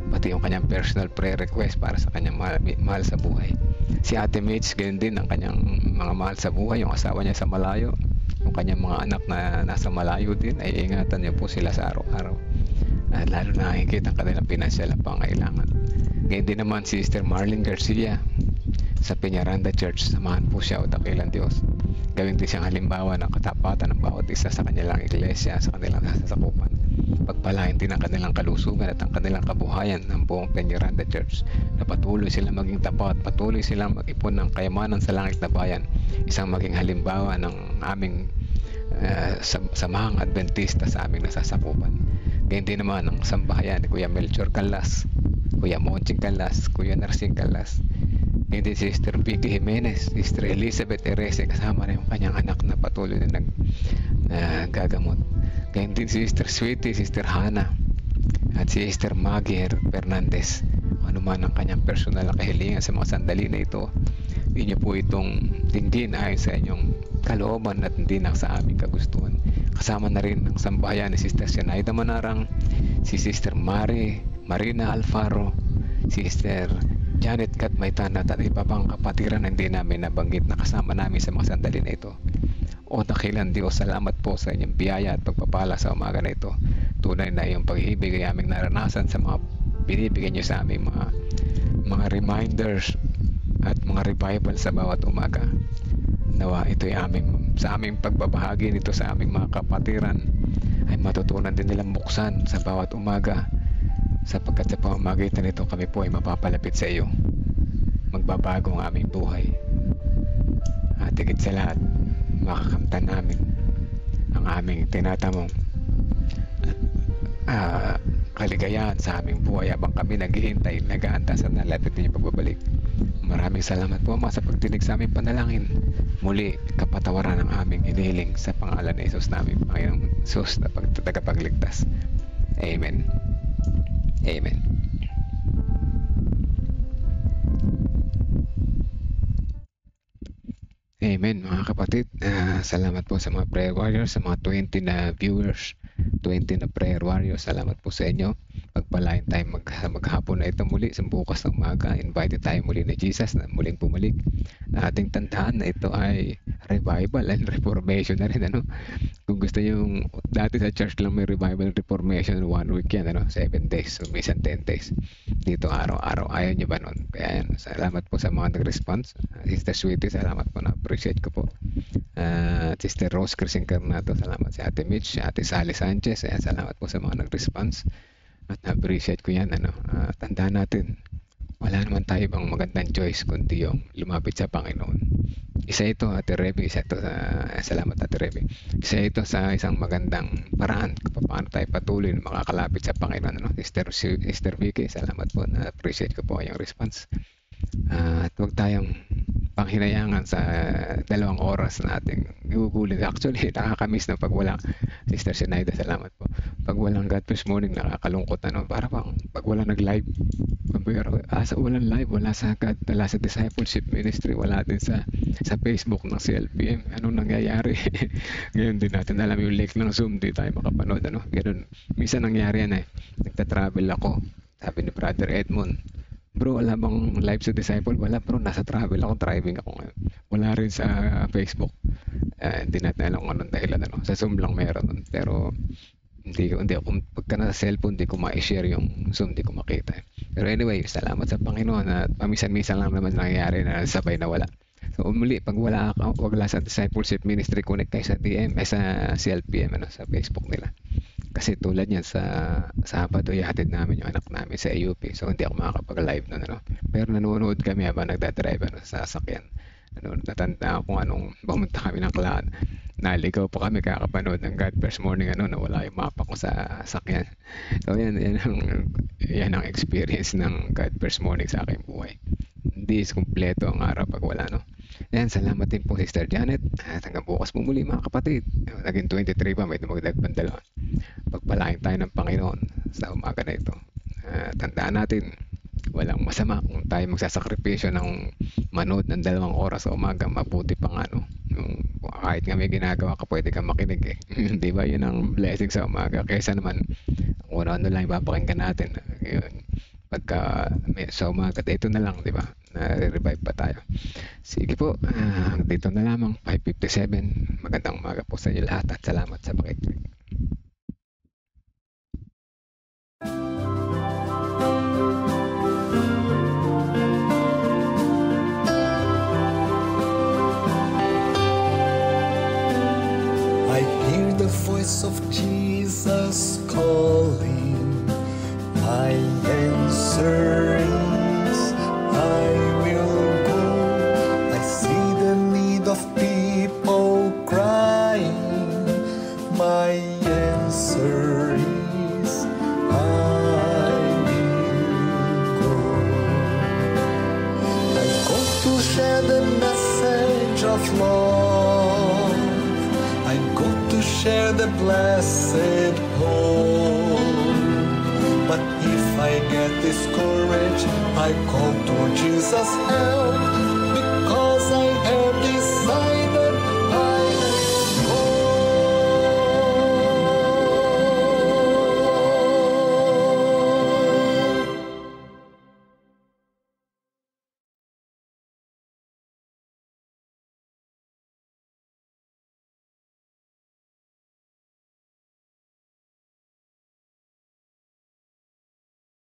pati yung kanyang personal prayer request para sa kanyang mahal sa buhay. Si Ate Mitch, ganyan din ang kanyang mga mahal sa buhay, yung asawa niya sa malayo, yung kanyang mga anak na nasa malayo din, ay ingatan niyo po sila sa araw-araw. Lalo na nakikita ang kanilang pinansyal na pangailangan. Ganyan din naman si Sister Marlene Garcia sa Peñaranda Church, samahan po siya, o dakilang Diyos. Gawin din siyang halimbawa ng katapatan ng bawat isa sa kanilang iglesia, sa kanilang sasakupan. Pagpalain din ang kanilang kalusugan at ang kanilang kabuhayan ng buong Peñaranda Church, na patuloy silang maging tapat, patuloy silang mag-ipon ng kayamanan sa langit na bayan, isang maging halimbawa ng aming samahang Adventista sa aming nasasakupan. Ganyan din naman ang sambahayan ni Kuya Melchor Calas, Kuya Monching Calas, Kuya Narsing Calas. Ganyan din si Sister Vicky Jimenez, Sister Elizabeth Erese, kasama na yung kanyang anak na patuloy na nagagamot. Ganyan din si Sister Sweetie, Sister Hannah, at si Sister Maggie Fernandez. Ano man ang kanyang personal na kahilingan sa mga sandali na ito, hindi niyo po itong dinggin ayon sa inyong kalooban at hindi na sa aming kagustuhan. Kasama na rin ang sambahayan ni Sister Sinaida Manarang, si Sister Marina Alfaro, si Sister Janet Katmaytana, at iba pang kapatiran na hindi namin nabanggit na kasama namin sa mga sandali na ito. O dakilang Diyos, salamat po sa inyong biyaya at pagpapala sa umaga na ito. Tunay na iyong pag-ibig ay aming naranasan sa mga binibigyan niyo sa aming mga reminders at mga revival sa bawat umaga. Nawa ito'y sa aming pagbabahagi nito sa aming mga kapatiran ay matutunan din nilang buksan sa bawat umaga, sapagkat sa pamamagitan nito kami po ay mapapalapit sa iyo. Magbabago ang aming buhay. At higit sa lahat, makakamtan namin ang aming tinatamong kaligayahan sa aming buhay habang kami naghihintay, nag-aanta sa nalapit ninyong pagbabalik. Maraming salamat po, Ama, sa pagdinig sa aming panalangin. Muli, kapatawaran ang aming hinihiling sa pangalan ni Jesus namin, Panginoong Jesus na tagapagligtas. Amen. Amen. Amen, mga kapatid. Salamat po sa mga prayer warriors, sa mga 20 na viewers, 20 na prayer warriors. Salamat po sa inyo. Pagpalain tayo maghapon na ito muli sa bukas ng umaga. Invited tayo muli na Jesus na muling bumalik. Ating tandaan na ito ay revival and reformation na rin. Ano? Kung gusto nyo, dati sa church lang may revival and reformation, 1 week yan, 7 days, so minsan 10 days. Dito araw-araw, ayaw nyo ba nun? Kaya yan, salamat po sa mga nag-response. Sister Sweetie, salamat po, na-appreciate ko po. Sister Rose Cris Encarnato, salamat. Si Ate Mitch, Ate Sally Sanchez, salamat po sa mga nag-response. At na-appreciate ko yan. Tandaan natin, wala naman tayo ibang magandang choice kundi yung lumapit sa Panginoon. Isa ito, Ate Remy, salamat Ate Remy. Isa ito sa isang magandang paraan kung paano tayo patuloy na makakalapit sa Panginoon. Sister Vicky, salamat po, na-appreciate ko po yung response. At huwag tayong panghinayangan sa 2 oras na ating gugulin. Actually, nakakamiss na pag wala. Sister Sinaida, salamat po. Pag walang God First Morning, nakakalungkot. Para bang pag wala nag-live, walang live, wala sa God, wala sa Discipleship Ministry, wala din sa Facebook ng CLPM. Anong nangyayari? Ngayon din natin alam yung link ng Zoom, di tayo makapanood. Ganun. Minsan nangyari yan nagta-travel ako. Sabi ni Brother Edmond, bro, wala bang live sa Disciple? Wala bro, nasa travel ako, driving ako ngayon. Wala rin sa Facebook. Hindi natin alam kung anong dahilan. Sa Zoom lang meron nun. Pero hindi ako, pagka nasa cellphone, hindi ko ma-share yung Zoom, hindi ko makita. Pero anyway, salamat sa Panginoon at paminsan-minsan lang naman nangyayari na sabay na wala. So muli, pag wala sa Discipleship Ministry, connect kayo sa DM, sa CLPM, sa Facebook nila. Kasi tulad niyan sa Sabado, ihatid namin yung anak namin sa AUP. So hindi ako makakapag-live nun. Pero nanonood kami habang nagdadrive sa sasakyan. Natanda kung anong pumunta kami ng Clan. Naligaw po kami kakapanood ng God First Morning nawala yung mapa ko sa sakyan. So yan ang experience ng God First Morning sa aking buhay. Hindi is kumpleto ang araw pag wala. Yan, salamat din po Sister Janet. At hanggang bukas po muli mga kapatid. Naging 23 pa, may dumagdag pang 2. Pagpalain tayo ng Panginoon. sa umaga na ito. Tandaan natin, walang masama kung tayo magsasakripisyo ng manood ng 2 oras sa umaga. Mabuti pa nga, no? Kahit nga may ginagawa ka, pwede kang makinig eh. Di ba? Yun ang blessing sa umaga. Kaysa naman, kung ano lang ipapakinggan natin. Yun. Pagka sa umaga, ito na lang, di ba? Na-revive pa tayo. Sige po, dito na lamang, 5:57. Magandang umaga po sa inyo lahat at salamat sa pakikinig. I hear the voice of Jesus calling. My answer is, I will go. I see the need of people crying. My answer is, I will go. I go to share the message of love. I go to share the blessed hope. But if I get discouraged, I call to Jesus' help.